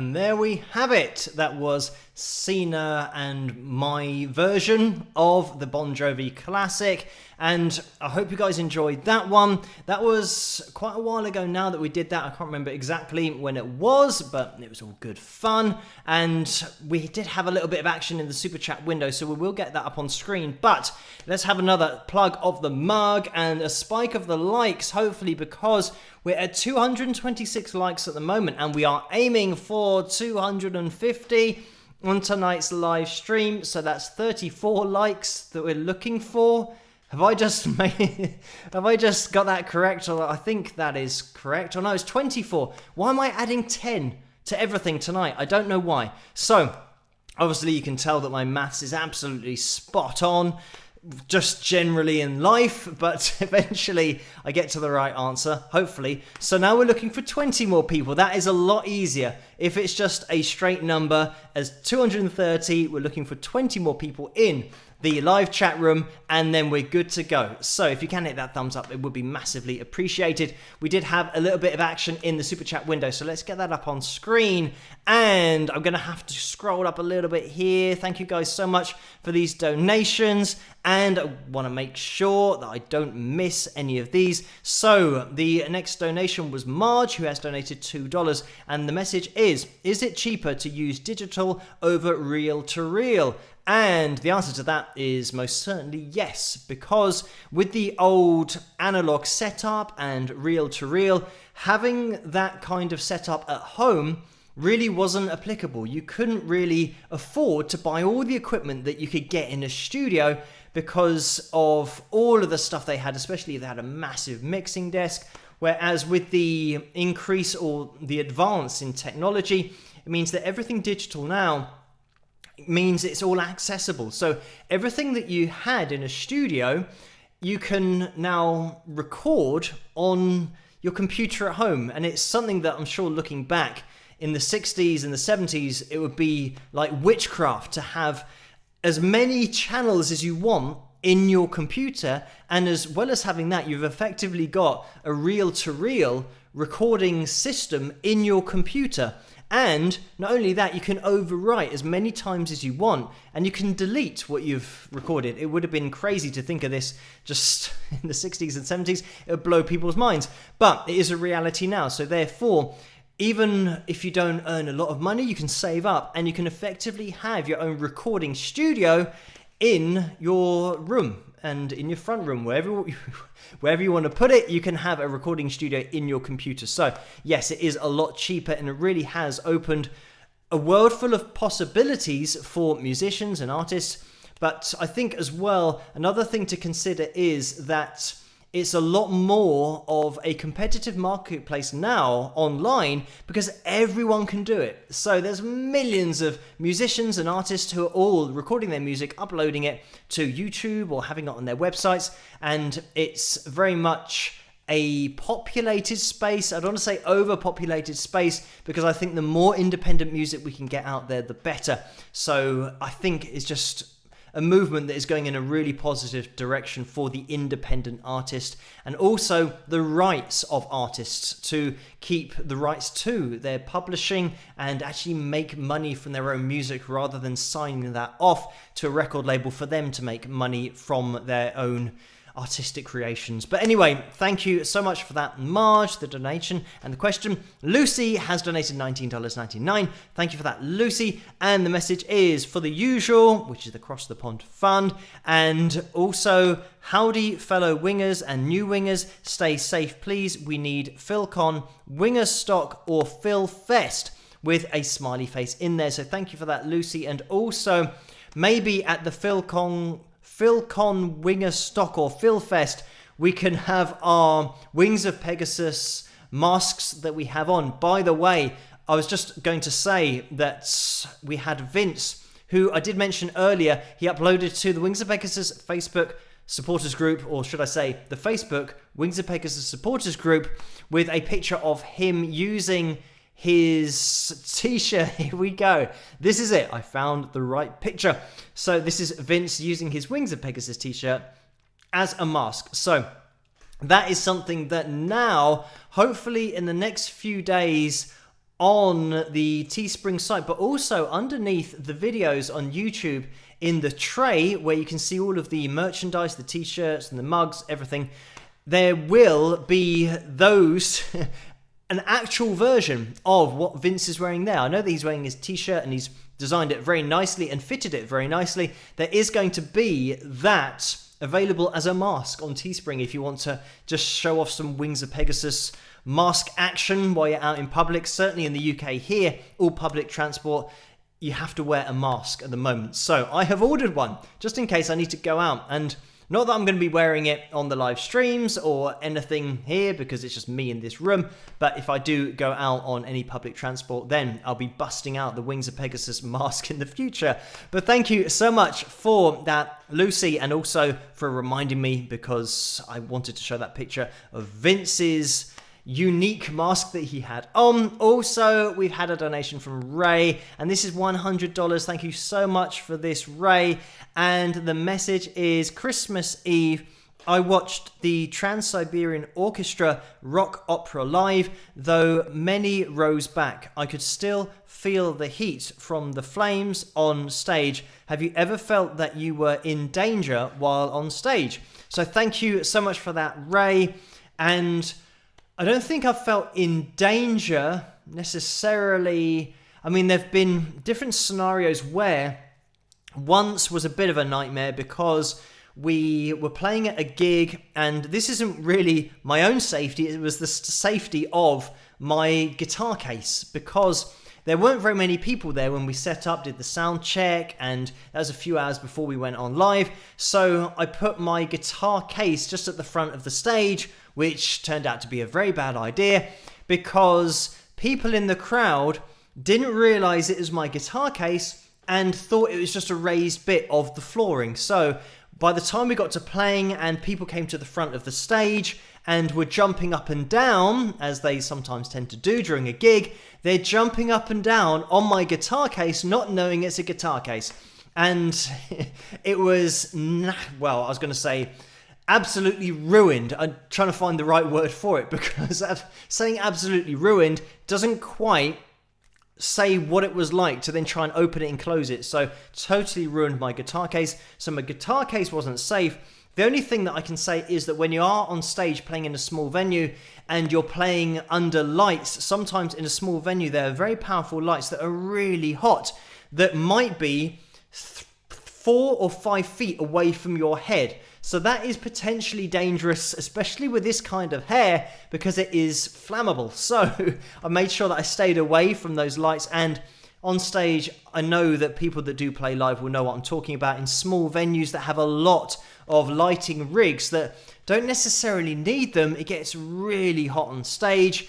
And there we have it. That was Cena and my version of the Bon Jovi classic. And I hope you guys enjoyed that one. That was quite a while ago now that we did that. I can't remember exactly when it was, but it was all good fun. And we did have a little bit of action in the super chat window, so we will get that up on screen. But let's have another plug of the mug and a spike of the likes, hopefully, because we're at 226 likes at the moment, and we are aiming for 250 on tonight's live stream. So that's 34 likes that we're looking for. Have I just got that correct? Or I think that is correct. Oh no, it's 24. Why am I adding 10 to everything tonight? I don't know why. So, obviously you can tell that my maths is absolutely spot on, just generally in life, but eventually I get to the right answer, hopefully. So now we're looking for 20 more people. That is a lot easier. If it's just a straight number as 230, we're looking for 20 more people in the live chat room, and then we're good to go. So if you can hit that thumbs up, it would be massively appreciated. We did have a little bit of action in the super chat window, so let's get that up on screen. And I'm gonna have to scroll up a little bit here. Thank you guys so much for these donations, and I want to make sure that I don't miss any of these. So the next donation was Marge, who has donated $2, and the message is it cheaper to use digital over reel-to-reel? And the answer to that is most certainly yes, because with the old analog setup and reel-to-reel, having that kind of setup at home really wasn't applicable. You couldn't really afford to buy all the equipment that you could get in a studio because of all of the stuff they had, especially if they had a massive mixing desk. Whereas with the increase or the advance in technology, it means that everything digital now means it's all accessible. So everything that you had in a studio, you can now record on your computer at home. And it's something that I'm sure, looking back in the 60s and the 70s, it would be like witchcraft to have as many channels as you want in your computer. And as well as having that, you've effectively got a reel-to-reel recording system in your computer. And not only that, you can overwrite as many times as you want, and you can delete what you've recorded. It would have been crazy to think of this just in the 60s and 70s. It would blow people's minds. But it is a reality now. So therefore, even if you don't earn a lot of money, you can save up, and you can effectively have your own recording studio in your room and in your front room, wherever you want to put it. You can have a recording studio in your computer. So yes, it is a lot cheaper, and it really has opened a world full of possibilities for musicians and artists. But I think as well, another thing to consider is that it's a lot more of a competitive marketplace now online, because everyone can do it. So there's millions of musicians and artists who are all recording their music, uploading it to YouTube or having it on their websites. And it's very much a populated space. I don't want to say overpopulated space, because I think the more independent music we can get out there, the better. So I think it's just a movement that is going in a really positive direction for the independent artist, and also the rights of artists to keep the rights to their publishing and actually make money from their own music, rather than signing that off to a record label for them to make money from their own artistic creations. But anyway, thank you so much for that, Marge, the donation and the question. Lucy has donated $19.99. Thank you for that, Lucy. And the message is for the usual, which is the Cross the Pond Fund. And also, howdy fellow wingers and new wingers, stay safe please. We need PhilCon, Winger Stock or Phil Fest with a smiley face in there. So thank you for that, Lucy. And also, maybe at the PhilCon Winger Stock or PhilFest, we can have our Wings of Pegasus masks that we have on. By the way, I was just going to say that we had Vince, who I did mention earlier. He uploaded to the Wings of Pegasus Facebook supporters group, or should I say the Facebook Wings of Pegasus supporters group, with a picture of him using his t-shirt. Here we go. This is it. I found the right picture. So this is Vince using his Wings of Pegasus t-shirt as a mask. So that is something that now, hopefully in the next few days, on the Teespring site, but also underneath the videos on YouTube in the tray where you can see all of the merchandise, the t-shirts and the mugs, everything. There will be those, an actual version of what Vince is wearing there. I know that he's wearing his t-shirt and he's designed it very nicely and fitted it very nicely. There is going to be that available as a mask on Teespring if you want to just show off some Wings of Pegasus mask action while you're out in public. Certainly in the UK here, all public transport, you have to wear a mask at the moment. So I have ordered one just in case I need to go out, and not that I'm going to be wearing it on the live streams or anything here because it's just me in this room, but if I do go out on any public transport, then I'll be busting out the Wings of Pegasus mask in the future. But thank you so much for that, Lucy, and also for reminding me, because I wanted to show that picture of Vince's unique mask that he had on. Also, we've had a donation from Ray, and this is $100. Thank you so much for this, Ray. And the message is, Christmas Eve, I watched the Trans-Siberian Orchestra rock opera live. Though many rows back, I could still feel the heat from the flames on stage. Have you ever felt that you were in danger while on stage? So thank you so much for that, Ray. And I don't think I've felt in danger necessarily. I mean, there've been different scenarios where once was a bit of a nightmare because we were playing at a gig, and this isn't really my own safety, it was the safety of my guitar case, because there weren't very many people there when we set up, did the sound check, and that was a few hours before we went on live. So I put my guitar case just at the front of the stage, which turned out to be a very bad idea because people in the crowd didn't realize it was my guitar case and thought it was just a raised bit of the flooring. So by the time we got to playing and people came to the front of the stage and were jumping up and down, as they sometimes tend to do during a gig, they're jumping up and down on my guitar case, not knowing it's a guitar case. And it was, well, I was going to say absolutely ruined. I'm trying to find the right word for it, because saying absolutely ruined doesn't quite say what it was like to then try and open it and close it. So totally ruined my guitar case. So my guitar case wasn't safe. The only thing that I can say is that when you are on stage playing in a small venue and you're playing under lights, sometimes in a small venue there are very powerful lights that are really hot that might be 4 or 5 feet away from your head. So that is potentially dangerous, especially with this kind of hair, because it is flammable. So I made sure that I stayed away from those lights. And on stage, I know that people that do play live will know what I'm talking about. In small venues that have a lot of lighting rigs that don't necessarily need them, it gets really hot on stage.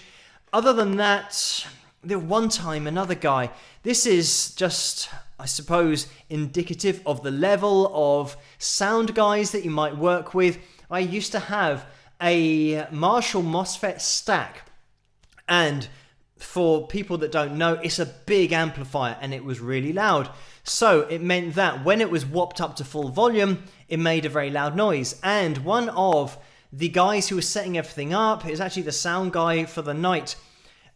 Other than that, the one time another guy, this is just, I suppose, indicative of the level of sound guys that you might work with. I used to have a Marshall MOSFET stack, and for people that don't know, it's a big amplifier and it was really loud. So it meant that when it was whopped up to full volume, it made a very loud noise. And one of the guys who was setting everything up, it was actually the sound guy for the night,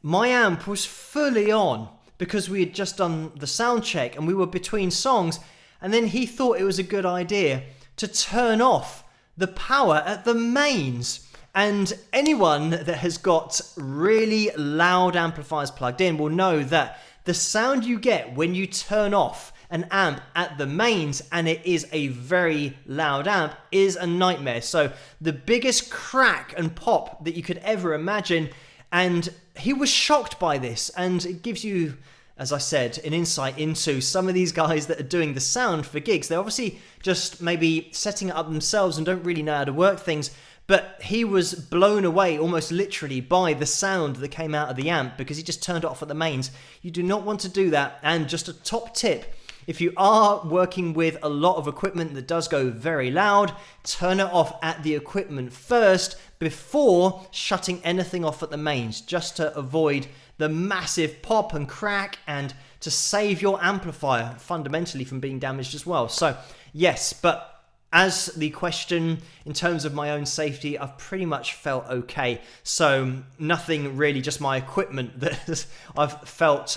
my amp was fully on because we had just done the sound check and we were between songs, and then he thought it was a good idea to turn off the power at the mains. And anyone that has got really loud amplifiers plugged in will know that the sound you get when you turn off an amp at the mains, and it is a very loud amp, is a nightmare. So the biggest crack and pop that you could ever imagine, and he was shocked by this, and it gives you, as I said, an insight into some of these guys that are doing the sound for gigs. They're obviously just maybe setting it up themselves and don't really know how to work things, but he was blown away almost literally by the sound that came out of the amp because he just turned it off at the mains. You do not want to do that. And just a top tip, if you are working with a lot of equipment that does go very loud, turn it off at the equipment first before shutting anything off at the mains, just to avoid the massive pop and crack and to save your amplifier fundamentally from being damaged as well. So yes, but as the question in terms of my own safety, I've pretty much felt okay. So nothing really, just my equipment that I've felt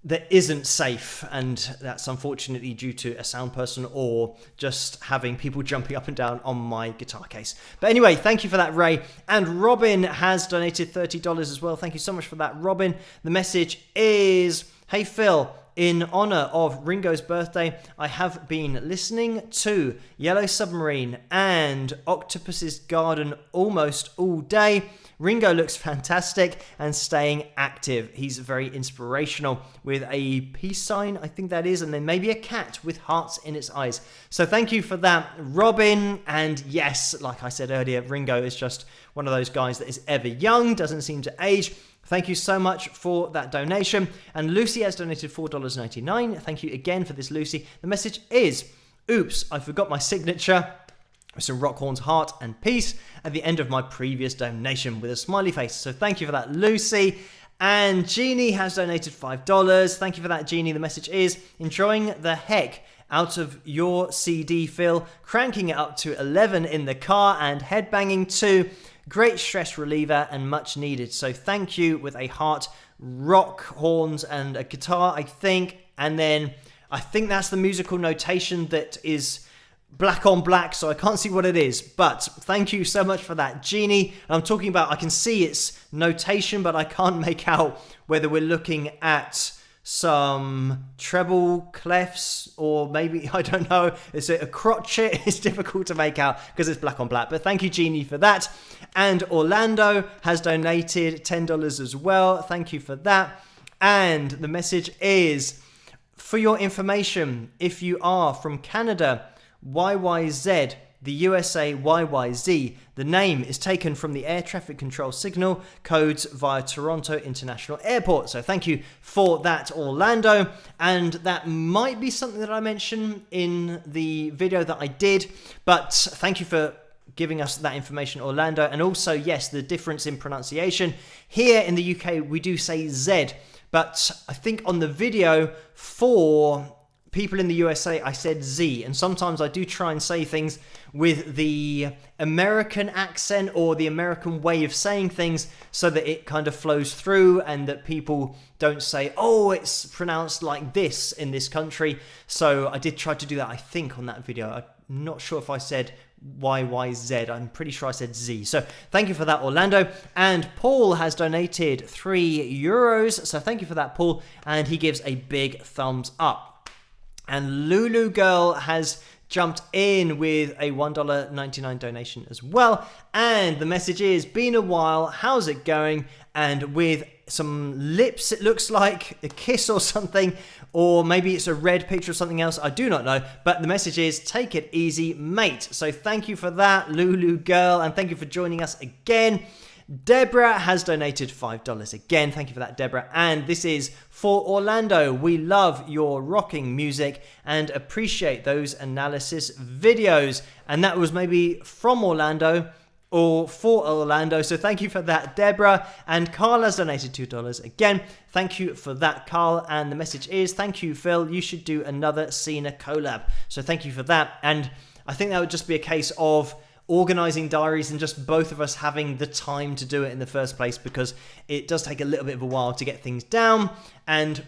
that isn't safe, and that's unfortunately due to a sound person or just having people jumping up and down on my guitar case. But anyway, thank you for that, Ray. And Robin has donated $30 as well. Thank you so much for that, Robin. The message is, hey Phil, in honor of Ringo's birthday, I have been listening to Yellow Submarine and Octopus's Garden almost all day. Ringo looks fantastic and staying active. He's very inspirational with a peace sign, I think that is, and then maybe a cat with hearts in its eyes. So thank you for that, Robin. And yes, like I said earlier, Ringo is just one of those guys that is ever young, doesn't seem to age. Thank you so much for that donation. And Lucy has donated $4.99. Thank you again for this, Lucy. The message is, oops, I forgot my signature. Some rock horns, heart and peace at the end of my previous donation with a smiley face. So thank you for that, Lucy. And Jeannie has donated $5. Thank you for that, Jeannie. The message is, enjoying the heck out of your CD, Phil. Cranking it up to 11 in the car and headbanging too. Great stress reliever and much needed. So thank you with a heart, rock horns and a guitar, I think. And then I think that's the musical notation that is black on black, so I can't see what it is, but thank you so much for that, Jeannie. I'm talking about, I can see its notation, but I can't make out whether we're looking at some treble clefs or maybe, I don't know, is it a crotchet? It's difficult to make out because it's black on black, but thank you, Jeannie, for that. And Orlando has donated $10 as well. Thank you for that. And the message is, for your information, if you are from Canada, YYZ, the USA YYZ, the name is taken from the air traffic control signal codes via Toronto International Airport. So thank you for that, Orlando. And that might be something that I mentioned in the video that I did, but thank you for giving us that information, Orlando. And also, yes, the difference in pronunciation. Here in the UK, we do say Z, but I think on the video for people in the USA, I said Z, and sometimes I do try and say things with the American accent or the American way of saying things so that it kind of flows through and that people don't say, oh, it's pronounced like this in this country. So I did try to do that, I think, on that video. I'm not sure if I said YYZ. I'm pretty sure I said Z. So thank you for that, Orlando. And Paul has donated €3. So thank you for that, Paul. And he gives a big thumbs up. And Lulu Girl has jumped in with a $1.99 donation as well. And the message is, been a while, how's it going? And with some lips, it looks like a kiss or something, or maybe it's a red picture or something else, I do not know. But the message is, take it easy, mate. So thank you for that, Lulu Girl, and thank you for joining us again. Deborah has donated $5 again. Thank you for that, Deborah. And this is for Orlando. We love your rocking music and appreciate those analysis videos. And that was maybe from Orlando or for Orlando. So thank you for that, Deborah. And Carl has donated $2 again. Thank you for that, Carl. And the message is, thank you, Phil. You should do another Cena collab. So thank you for that. And I think that would just be a case of organising diaries and just both of us having the time to do it in the first place, because it does take a little bit of a while to get things down. And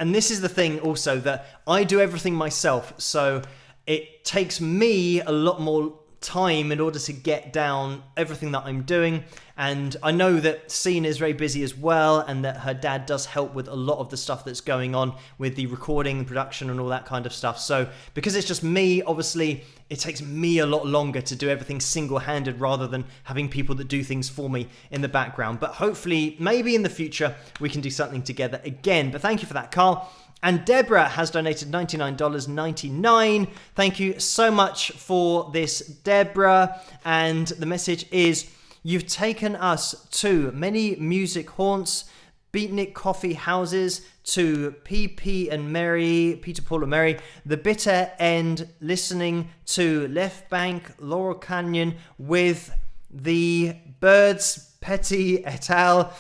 this is the thing also, that I do everything myself, so it takes me a lot more time in order to get down everything that I'm doing. And I know that Cena is very busy as well, and that her dad does help with a lot of the stuff that's going on with the recording and production and all that kind of stuff. So because it's just me, obviously it takes me a lot longer to do everything single-handed rather than having people that do things for me in the background. But hopefully, maybe in the future, we can do something together again. But thank you for that, Carl. And Deborah has donated $99.99. Thank you so much for this, Deborah. And the message is, you've taken us to many music haunts, beatnik coffee houses, to PP and Mary, Peter, Paul and Mary, the bitter end, listening to Left Bank, Laurel Canyon with the Birds, Petty et al.,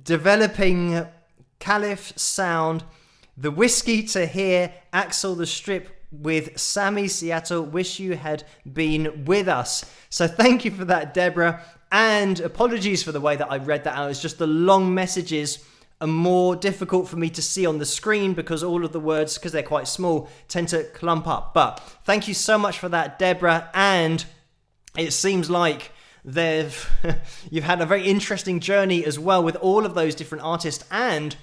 developing Caliph sound, the whiskey to hear, Axel the Strip with Sammy Seattle. Wish you had been with us. So thank you for that, Deborah. And apologies for the way that I read that out. It's just the long messages are more difficult for me to see on the screen because all of the words, because they're quite small, tend to clump up. But thank you so much for that, Deborah. And it seems like you've had a very interesting journey as well with all of those different artists. And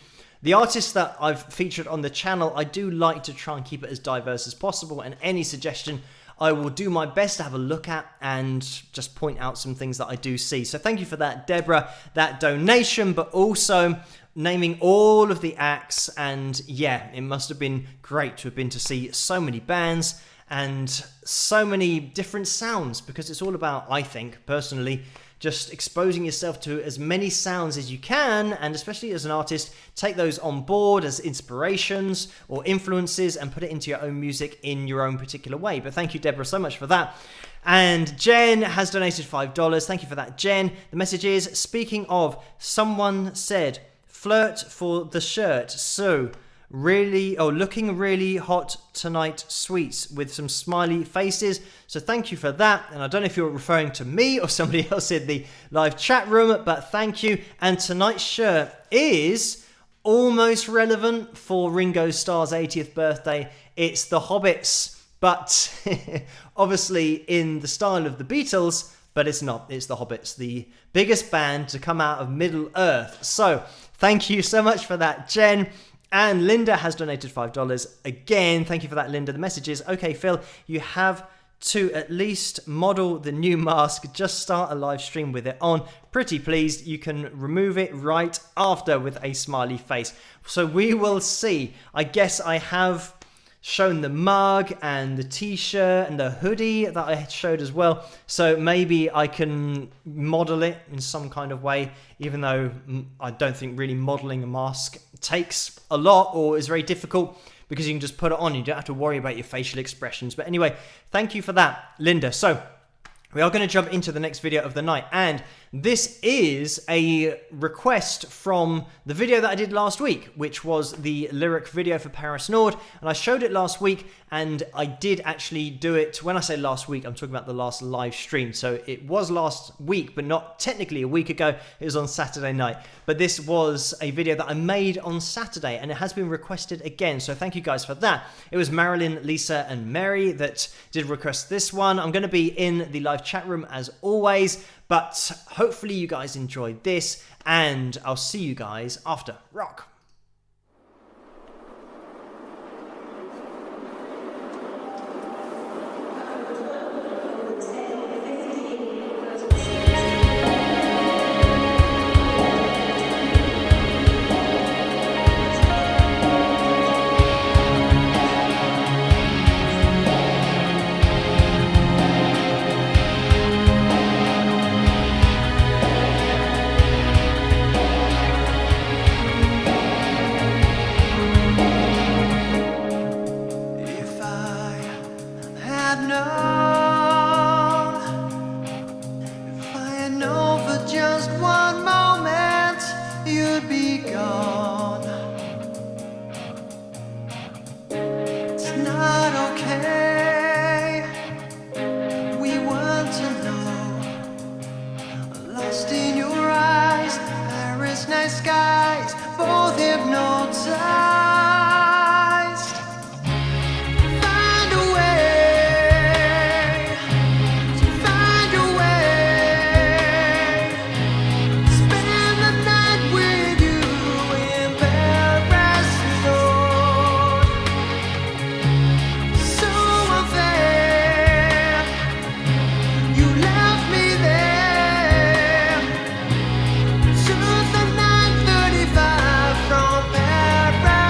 the artists that I've featured on the channel, I do like to try and keep it as diverse as possible. And any suggestion I will do my best to have a look at and just point out some things that I do see. So thank you for that, Deborah, that donation, but also naming all of the acts. And yeah, it must have been great to have been to see so many bands and so many different sounds, because it's all about, I think, personally, just exposing yourself to as many sounds as you can, and especially as an artist, take those on board as inspirations or influences and put it into your own music in your own particular way. But thank you, Deborah, so much for that. And Jen has donated $5. Thank you for that, Jen. The message is, speaking of, someone said, flirt for the shirt. So, looking really hot tonight, sweets, with some smiley faces. So thank you for that. And I don't know if you're referring to me or somebody else in the live chat room, but thank you. And tonight's shirt is almost relevant for Ringo Starr's 80th birthday. It's the Hobbits, but obviously in the style of the Beatles, but it's not. It's the Hobbits, the biggest band to come out of Middle Earth. So thank you so much for that, Jen. And Linda has donated $5. Again, thank you for that, Linda. The message is, okay, Phil, you have to at least model the new mask. Just start a live stream with it on. Pretty pleased. You can remove it right after with a smiley face. So we will see. I guess I have shown the mug and the t-shirt and the hoodie that I showed as well. So maybe I can model it in some kind of way, even though I don't think really modeling a mask takes a lot or is very difficult, because you can just put it on. You don't have to worry about your facial expressions. But anyway, thank you for that, Linda. So we are going to jump into the next video of the night, and this is a request from the video that I did last week, which was the lyric video for Paris Nord, and I showed it last week, and I did actually do it. When I say last week, I'm talking about the last live stream, so it was last week, but not technically a week ago. It was on Saturday night, but this was a video that I made on Saturday, and it has been requested again, so thank you guys for that. It was Marilyn, Lisa, and Mary that did request this one. I'm going to be in the live chat room as always, but hopefully you guys enjoyed this, and I'll see you guys after. Rock! From Paris.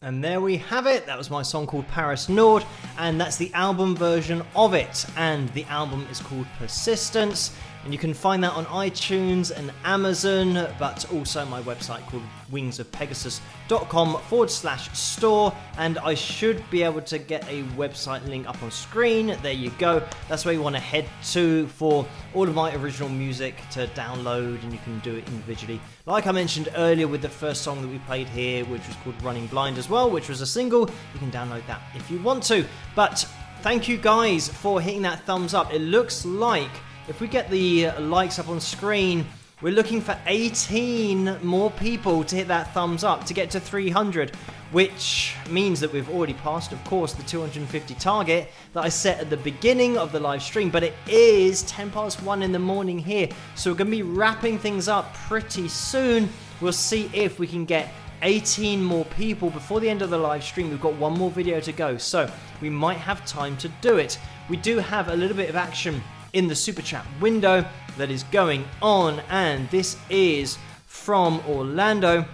And there we have it. That was my song called Paris Nord, and that's the album version of it. And the album is called Persistence, and you can find that on iTunes and Amazon, but also my website called wingsofpegasus.com/store. And I should be able to get a website link up on screen. There you go. That's where you want to head to for all of my original music to download, and you can do it individually. Like I mentioned earlier with the first song that we played here, which was called Running Blind as well, which was a single. You can download that if you want to. But thank you guys for hitting that thumbs up. It looks like if we get the likes up on screen, we're looking for 18 more people to hit that thumbs up to get to 300, which means that we've already passed, of course, the 250 target that I set at the beginning of the live stream, but it is 1:10 in the morning here, so we're going to be wrapping things up pretty soon. We'll see if we can get 18 more people before the end of the live stream. We've got one more video to go, so we might have time to do it. We do have a little bit of action in the super chat window that is going on, and this is from Orlando,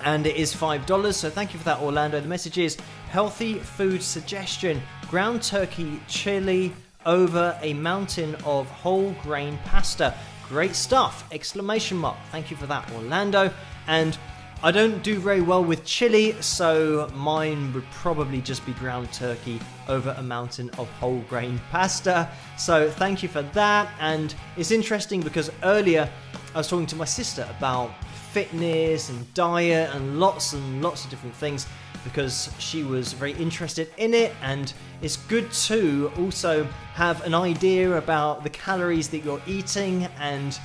and it is $5, so thank you for that, Orlando. The message is healthy food suggestion: ground turkey chili over a mountain of whole grain pasta. Great stuff! Exclamation mark. Thank you for that, Orlando. And I don't do very well with chili, so mine would probably just be ground turkey over a mountain of whole grain pasta. So thank you for that. And it's interesting because earlier I was talking to my sister about fitness and diet and lots of different things, because she was very interested in it, and it's good to also have an idea about the calories that you're eating. And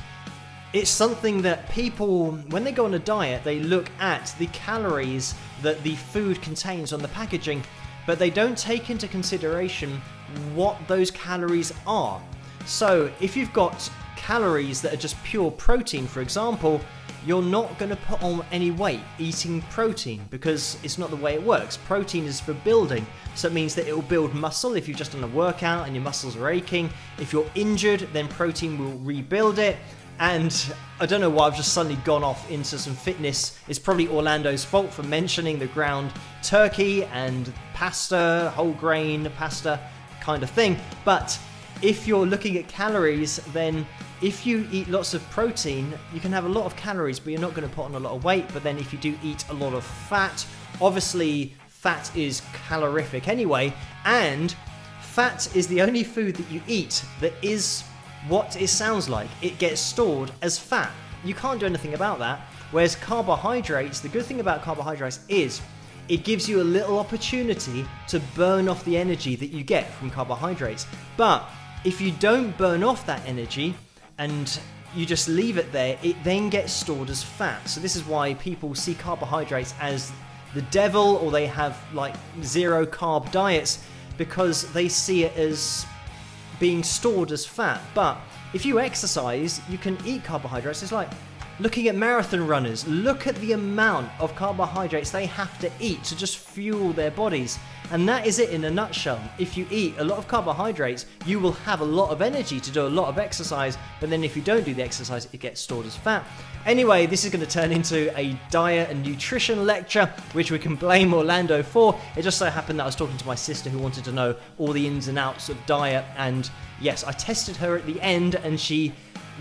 it's something that people, when they go on a diet, they look at the calories that the food contains on the packaging, but they don't take into consideration what those calories are. So if you've got calories that are just pure protein, for example, you're not going to put on any weight eating protein, because it's not the way it works. Protein is for building, so it means that it will build muscle if you've just done a workout and your muscles are aching. If you're injured, then protein will rebuild it. And I don't know why I've just suddenly gone off into some fitness. It's probably Orlando's fault for mentioning the ground turkey and pasta, whole grain pasta kind of thing. But if you're looking at calories, then if you eat lots of protein, you can have a lot of calories, but you're not going to put on a lot of weight. But then if you do eat a lot of fat, obviously fat is calorific anyway, and fat is the only food that you eat that is what it sounds like. It gets stored as fat. You can't do anything about that. Whereas carbohydrates, the good thing about carbohydrates is it gives you a little opportunity to burn off the energy that you get from carbohydrates. But if you don't burn off that energy and you just leave it there, it then gets stored as fat. So this is why people see carbohydrates as the devil, or they have like zero carb diets, because they see it as being stored as fat. But if you exercise, you can eat carbohydrates. It's like looking at marathon runners. Look at the amount of carbohydrates they have to eat to just fuel their bodies. And that is it in a nutshell. If you eat a lot of carbohydrates, you will have a lot of energy to do a lot of exercise, but then if you don't do the exercise, it gets stored as fat. Anyway, this is going to turn into a diet and nutrition lecture, which we can blame Orlando for. It just so happened that I was talking to my sister, who wanted to know all the ins and outs of diet, and yes, I tested her at the end and she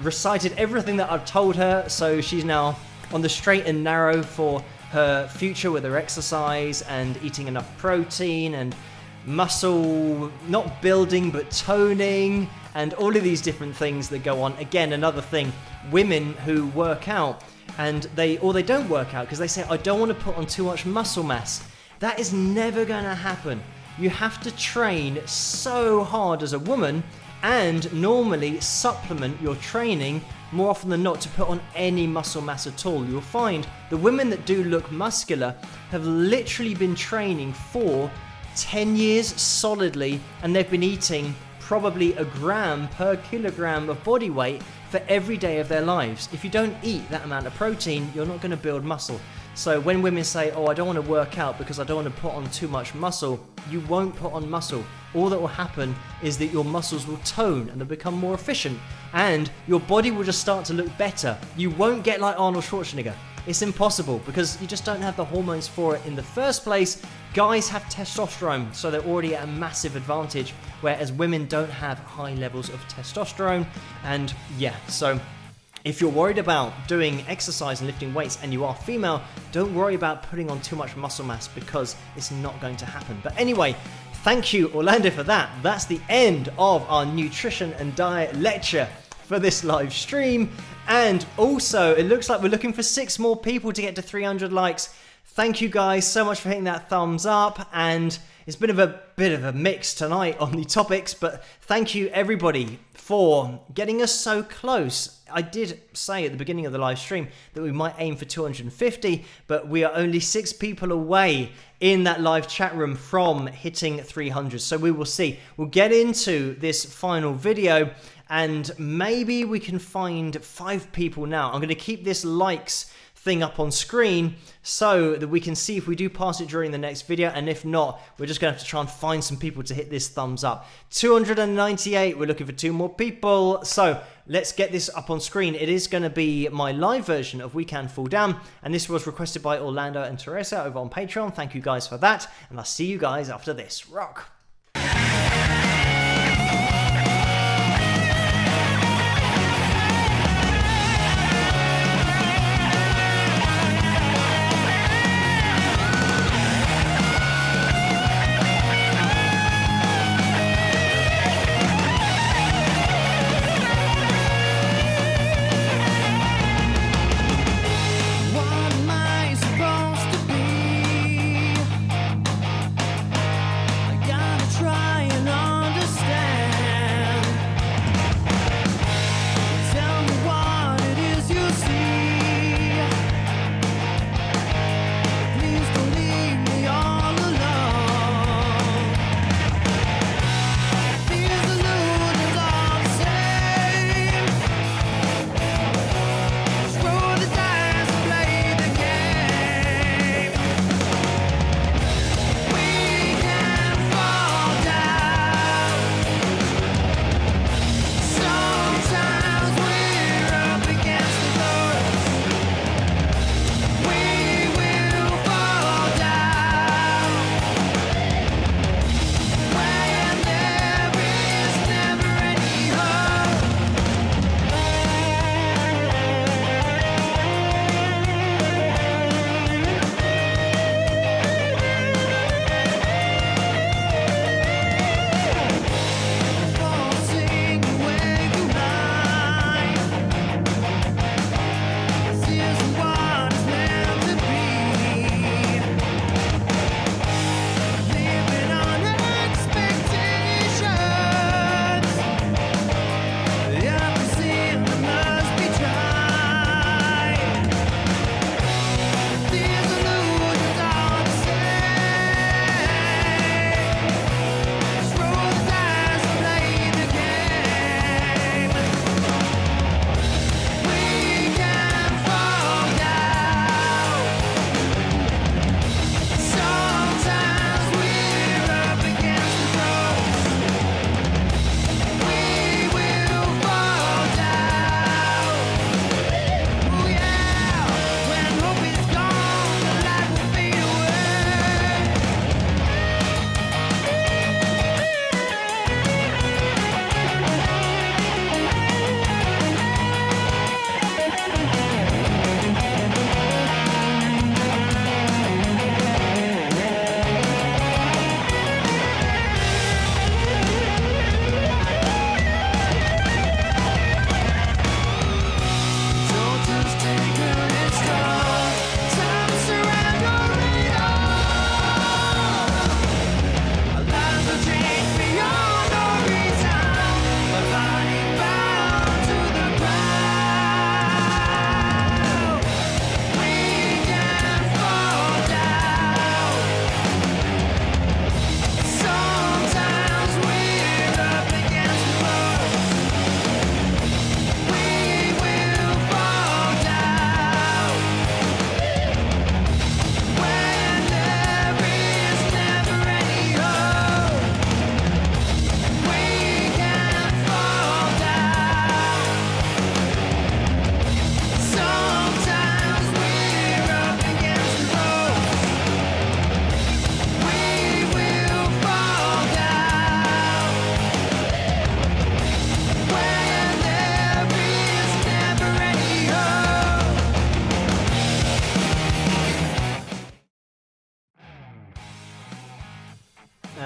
recited everything that I've told her, so she's now on the straight and narrow for her future with her exercise and eating enough protein and muscle, not building but toning, and all of these different things that go on. Again, another thing, women who work out and they don't work out because they say, I don't want to put on too much muscle mass. That is never going to happen. You have to train so hard as a woman, and normally supplement your training more often than not to put on any muscle mass at all. You'll find the women that do look muscular have literally been training for 10 years solidly, and they've been eating probably a gram per kilogram of body weight for every day of their lives. If you don't eat that amount of protein, you're not going to build muscle. So when women say, oh, I don't want to work out because I don't want to put on too much muscle, you won't put on muscle. All that will happen is that your muscles will tone and they'll become more efficient, and your body will just start to look better. You won't get like Arnold Schwarzenegger. It's impossible because you just don't have the hormones for it in the first place. Guys have testosterone, so they're already at a massive advantage, whereas women don't have high levels of testosterone. And yeah, so if you're worried about doing exercise and lifting weights and you are female, don't worry about putting on too much muscle mass because it's not going to happen. But anyway, thank you, Orlando, for that. That's the end of our nutrition and diet lecture for this live stream. And also, it looks like we're looking for 6 more people to get to 300 likes. Thank you guys so much for hitting that thumbs up. And it's been a bit of a mix tonight on the topics, but thank you everybody for getting us so close. I did say at the beginning of the live stream that we might aim for 250, but we are only 6 people away in that live chat room from hitting 300. So we will see. We'll get into this final video and maybe we can find 5 people now. I'm going to keep this likes thing up on screen so that we can see if we do pass it during the next video, and if not, we're just going to have to try and find some people to hit this thumbs up. 298, we're looking for 2 more people, so let's get this up on screen. It is going to be my live version of We Can Fall Down, and this was requested by Orlando and Teresa over on Patreon. Thank you guys for that, and I'll see you guys after this. Rock! Got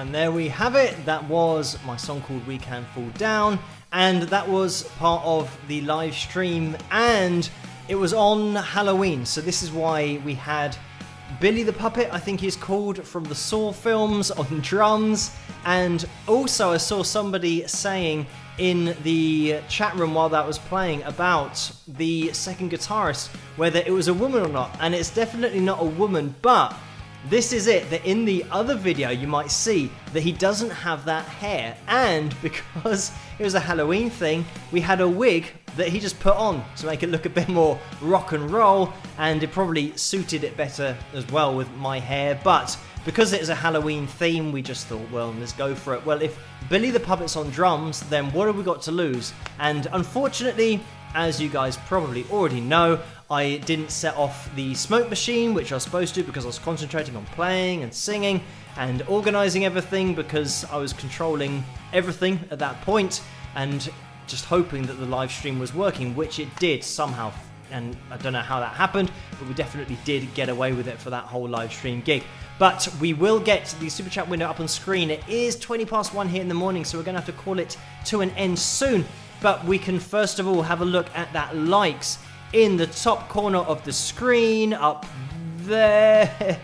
And there we have it. That was my song called We Can Fall Down. And that was part of the live stream. And it was on Halloween. So this is why we had Billy the Puppet, I think he's called, from the Saw films, on drums. And also I saw somebody saying in the chat room while that was playing about the second guitarist, whether it was a woman or not. And it's definitely not a woman, but this is it, that in the other video you might see that he doesn't have that hair, and because it was a Halloween thing, we had a wig that he just put on to make it look a bit more rock and roll, and it probably suited it better as well with my hair, but because it is a Halloween theme, we just thought, well, let's go for it. Well, if Billy the Puppet's on drums, then what have we got to lose? And unfortunately, as you guys probably already know, I didn't set off the smoke machine, which I was supposed to, because I was concentrating on playing and singing and organising everything, because I was controlling everything at that point and just hoping that the live stream was working, which it did somehow. And I don't know how that happened, but we definitely did get away with it for that whole live stream gig. But we will get the super chat window up on screen. It is 1:20 here in the morning, so we're going to have to call it to an end soon. But we can first of all have a look at that likes in the top corner of the screen up there.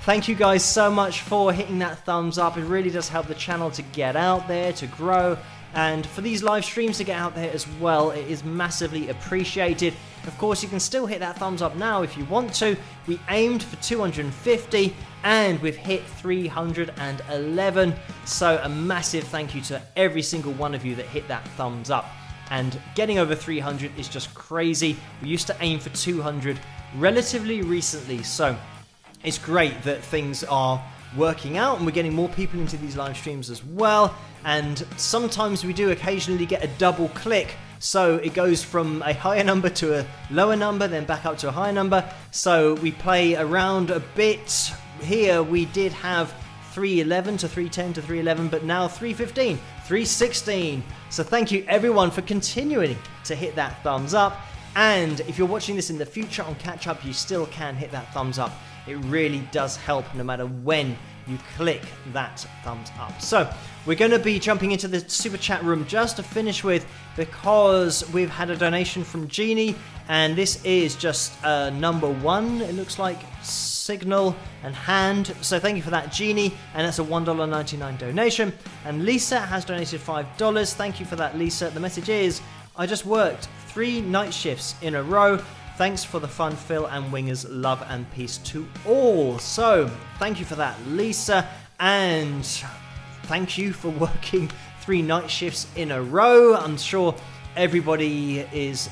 Thank you guys so much for hitting that thumbs up. It really does help the channel to get out there, to grow, and for these live streams to get out there as well. It is massively appreciated. Of course, you can still hit that thumbs up now if you want to. We aimed for 250 and we've hit 311. So a massive thank you to every single one of you that hit that thumbs up. And getting over 300 is just crazy. We used to aim for 200 relatively recently, so it's great that things are working out and we're getting more people into these live streams as well. And sometimes we do occasionally get a double click, so it goes from a higher number to a lower number, then back up to a higher number. So we play around a bit. Here we did have 311 to 310 to 311, but now 315, 316. So thank you everyone for continuing to hit that thumbs up. And if you're watching this in the future on catch up, you still can hit that thumbs up. It really does help no matter when you click that thumbs up. So we're going to be jumping into the super chat room just to finish with, because we've had a donation from Jeannie, and this is just number one, it looks like, signal and hand. So thank you for that, Jeannie, and that's a $1.99 donation. And Lisa has donated $5. Thank you for that, Lisa. The message is, I just worked 3 night shifts in a row. Thanks for the fun, Phil and Wingers. Love and peace to all. So thank you for that, Lisa, and thank you for working 3 night shifts in a row. I'm sure everybody is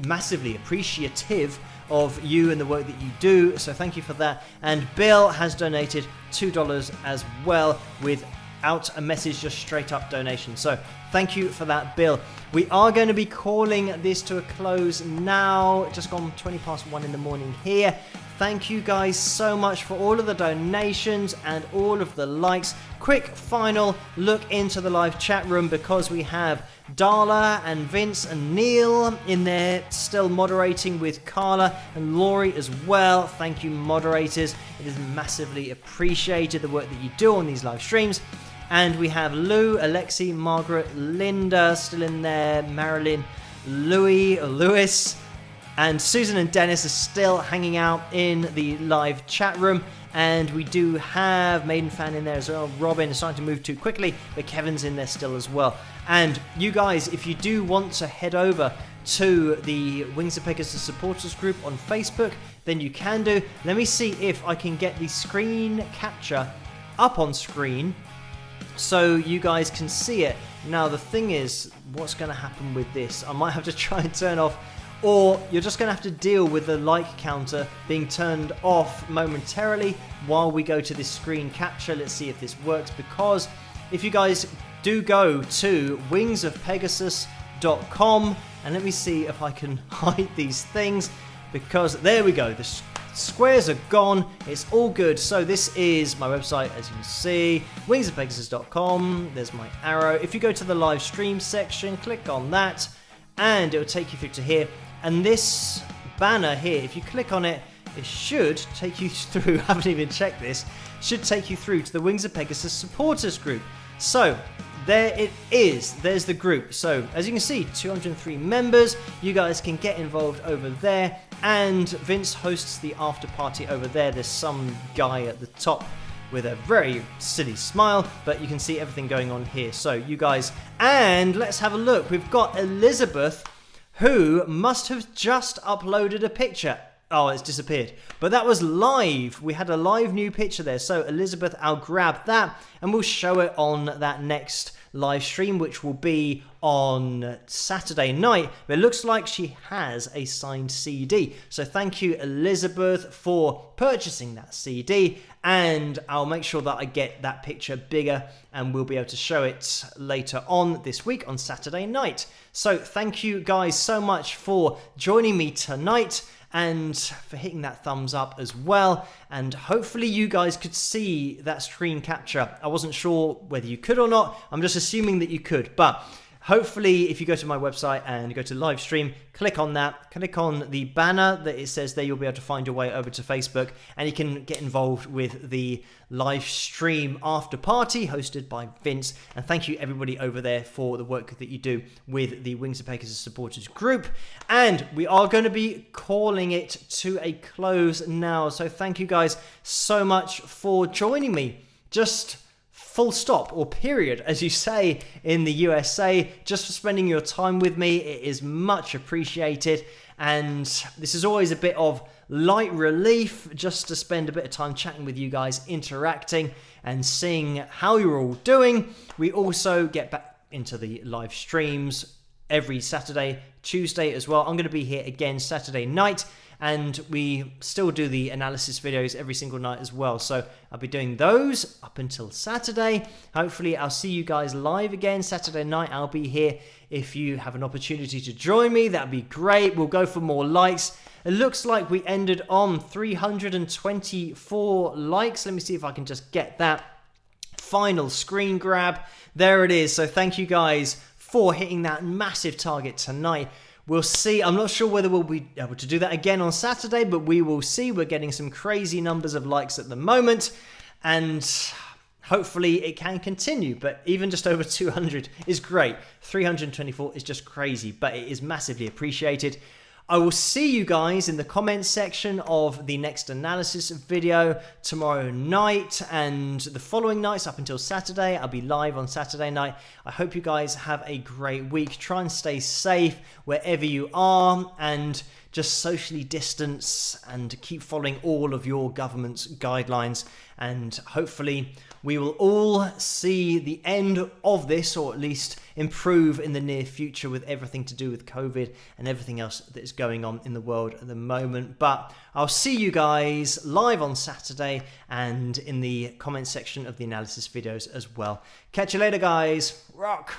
massively appreciative of you and the work that you do, so thank you for that. And Bill has donated $2 as well, without a message, just straight up donation. So thank you for that, Bill. We are going to be calling this to a close now. Just gone 1:20 in the morning here. Thank you guys so much for all of the donations and all of the likes. Quick final look into the live chat room, because we have Darla and Vince and Neil in there still moderating, with Carla and Laurie as well. Thank you, moderators. It is massively appreciated, the work that you do on these live streams. And we have Lou, Alexi, Margaret, Linda still in there, Marilyn, Lewis, and Susan and Dennis are still hanging out in the live chat room. And we do have Maiden Fan in there as well. Robin is starting to move too quickly, but Kevin's in there still as well. And you guys, if you do want to head over to the Wings of Pegasus supporters group on Facebook, then you can do. Let me see if I can get the screen capture up on screen so you guys can see it. Now the thing is, what's going to happen with this? I might have to try and turn off, or you're just going to have to deal with the like counter being turned off momentarily while we go to this screen capture. Let's see if this works, because if you guys do go to wingsofpegasus.com, and let me see if I can hide these things, because there we go, the squares are gone, it's all good. So this is my website, as you can see, wingsofpegasus.com. There's my arrow. If you go to the live stream section, click on that and it will take you through to here. And this banner here, if you click on it, it should take you through, I haven't even checked this, should take you through to the Wings of Pegasus supporters group. So there it is, there's the group. So as you can see, 203 members, you guys can get involved over there, and Vince hosts the after party over there. There's some guy at the top with a very silly smile, but you can see everything going on here. So you guys, and let's have a look. We've got Elizabeth, who must have just uploaded a picture. Oh, it's disappeared. But that was live. We had a live new picture there. So Elizabeth, I'll grab that and we'll show it on that next live stream, which will be on Saturday night. But it looks like she has a signed CD. So thank you, Elizabeth, for purchasing that CD. And I'll make sure that I get that picture bigger and we'll be able to show it later on this week on Saturday night. So thank you guys so much for joining me tonight and for hitting that thumbs up as well. And hopefully you guys could see that screen capture. I wasn't sure whether you could or not. I'm just assuming that you could, but hopefully if you go to my website and go to live stream, click on that, click on the banner that it says there, you'll be able to find your way over to Facebook and you can get involved with the live stream after party hosted by Vince. And thank you everybody over there for the work that you do with the Wings of Pegasus supporters group. And we are going to be calling it to a close now. So thank you guys so much for joining me. Just full stop, or period, as you say in the USA, just for spending your time with me. It is much appreciated. And this is always a bit of light relief just to spend a bit of time chatting with you guys, interacting and seeing how you're all doing. We also get back into the live streams every Saturday, Tuesday as well. I'm going to be here again Saturday night, and we still do the analysis videos every single night as well. So I'll be doing those up until Saturday. Hopefully I'll see you guys live again Saturday night. I'll be here. If you have an opportunity to join me, that'd be great. We'll go for more likes. It looks like we ended on 324 likes. Let me see if I can just get that final screen grab. There it is. So thank you guys for hitting that massive target tonight. We'll see. I'm not sure whether we'll be able to do that again on Saturday, but we will see. We're getting some crazy numbers of likes at the moment, and hopefully it can continue. But even just over 200 is great. 324 is just crazy, but it is massively appreciated. I will see you guys in the comments section of the next analysis video tomorrow night and the following nights up until Saturday. I'll be live on Saturday night. I hope you guys have a great week. Try and stay safe wherever you are and just socially distance and keep following all of your government's guidelines. And hopefully we will all see the end of this, or at least improve in the near future with everything to do with COVID and everything else that is going on in the world at the moment. But I'll see you guys live on Saturday and in the comment section of the analysis videos as well. Catch you later, guys. Rock!